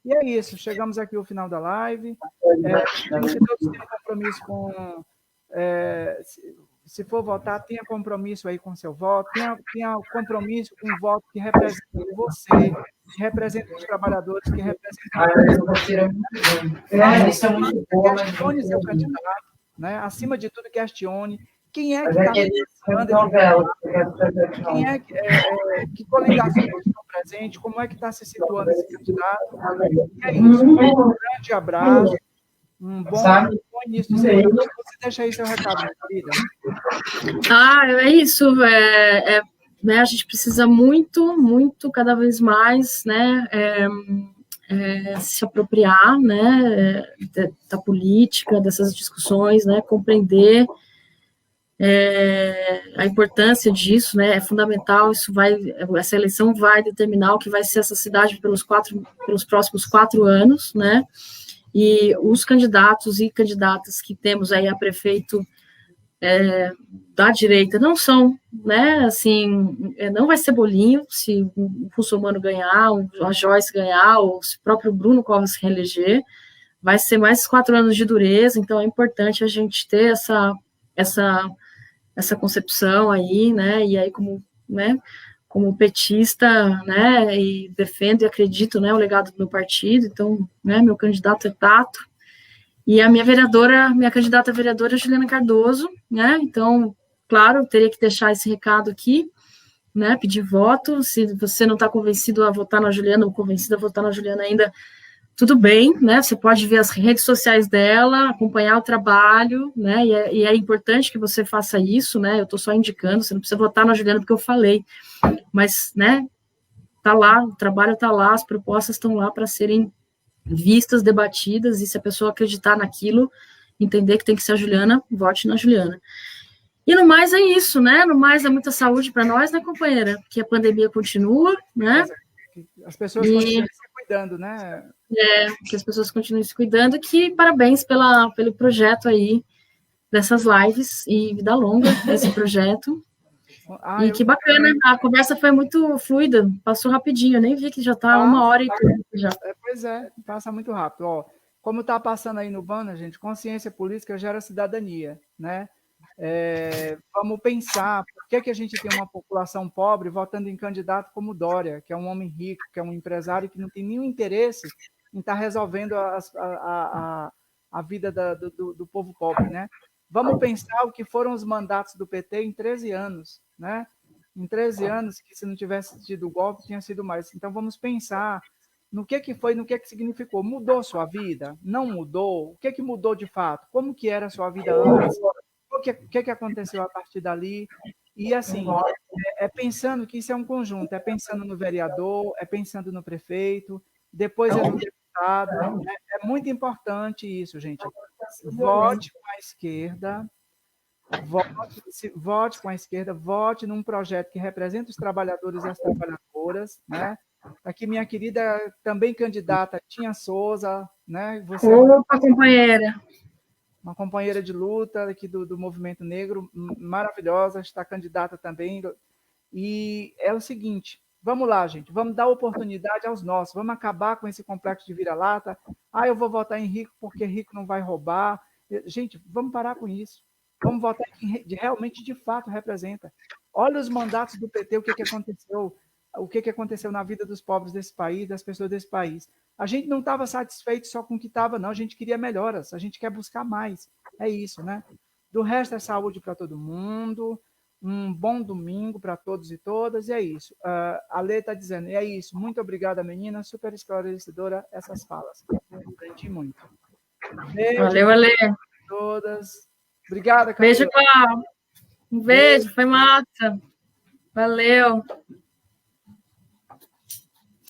E é isso, chegamos aqui ao final da live. Todos têm compromisso com. Se for votar, tenha compromisso aí com seu voto, tenha compromisso com o voto que representa você, que representa os trabalhadores, que representa. Questione seu candidato, né? Acima de tudo, questione. Quem é que está quem é que coligações estão presentes, como é que está se situando esse candidato. E é isso. Um grande abraço, um bom início de semana. Você deixa aí seu recado, minha querida.
É isso. Né, a gente precisa muito, muito, cada vez mais, né, se apropriar, né, da política, dessas discussões, né, compreender a importância disso, né, é fundamental. Essa eleição vai determinar o que vai ser essa cidade pelos próximos 4 anos, né, e os candidatos e candidatas que temos aí a prefeito da direita não são, né, assim, não vai ser bolinho se o Russomano ganhar, a Joyce ganhar, ou se o próprio Bruno Covas se reeleger, vai ser mais 4 anos de dureza. Então é importante a gente ter essa concepção aí, né, e aí como petista, né, e defendo e acredito, né, o legado do meu partido. Então, né, meu candidato é Tato, e a minha candidata a vereadora é Juliana Cardoso, né, então, claro, teria que deixar esse recado aqui, né, pedir voto. Se você não está convencido a votar na Juliana, ou convencida a votar na Juliana ainda, tudo bem, né? Você pode ver as redes sociais dela, acompanhar o trabalho, né? E é importante que você faça isso, né? Eu estou só indicando, você não precisa votar na Juliana porque eu falei, mas, né? Tá lá, o trabalho tá lá, as propostas estão lá para serem vistas, debatidas, e se a pessoa acreditar naquilo, entender que tem que ser a Juliana, vote na Juliana. E no mais é isso, né? No mais é muita saúde para nós, né, companheira? Que a pandemia continua, né?
As pessoas continuam se cuidando, né?
Que as pessoas continuem se cuidando, que parabéns pelo projeto aí, dessas lives, e vida longa desse projeto. E que bacana, a conversa foi muito fluida, passou rapidinho, eu nem vi que já está 1h e tudo já.
Pois é, passa muito rápido. Ó, como está passando aí no banner, gente, consciência política gera cidadania, né? Vamos pensar por que a gente tem uma população pobre votando em candidato como Dória, que é um homem rico, que é um empresário que não tem nenhum interesse em estar resolvendo a vida do povo pobre, né? Vamos pensar o que foram os mandatos do PT em 13 anos, né? Em 13 anos, que se não tivesse tido o golpe, tinha sido mais. Então, vamos pensar no que foi, no que significou. Mudou sua vida? Não mudou? O que mudou de fato? Como que era a sua vida antes? O que aconteceu a partir dali? E, assim, pensando que isso é um conjunto, é pensando no vereador, é pensando no prefeito, depois é no deputado. Né? É muito importante isso, gente. Vote com a esquerda, vote com a esquerda, vote num projeto que representa os trabalhadores e as trabalhadoras, né? Aqui, minha querida, também candidata, Tinha Souza, né? Você
Opa, companheira!
Uma companheira de luta aqui do Movimento Negro, maravilhosa, está candidata também. E é o seguinte, vamos lá, gente, vamos dar oportunidade aos nossos, vamos acabar com esse complexo de vira-lata. Eu vou votar em rico porque rico não vai roubar. Gente, vamos parar com isso. Vamos votar em quem realmente, de fato, representa. Olha os mandatos do PT, o que aconteceu, na vida dos pobres desse país, das pessoas desse país. A gente não estava satisfeito só com o que estava, não. A gente queria melhoras, a gente quer buscar mais. É isso, né? Do resto é saúde para todo mundo, um bom domingo para todos e todas, e é isso. A Lê está dizendo, é isso. Muito obrigada, menina, super esclarecedora essas falas. Aprendi muito.
Beijo. Valeu, Ale.
Todas. Obrigada,
Camila. Beijo, Cláudio. Um beijo, foi massa. Valeu.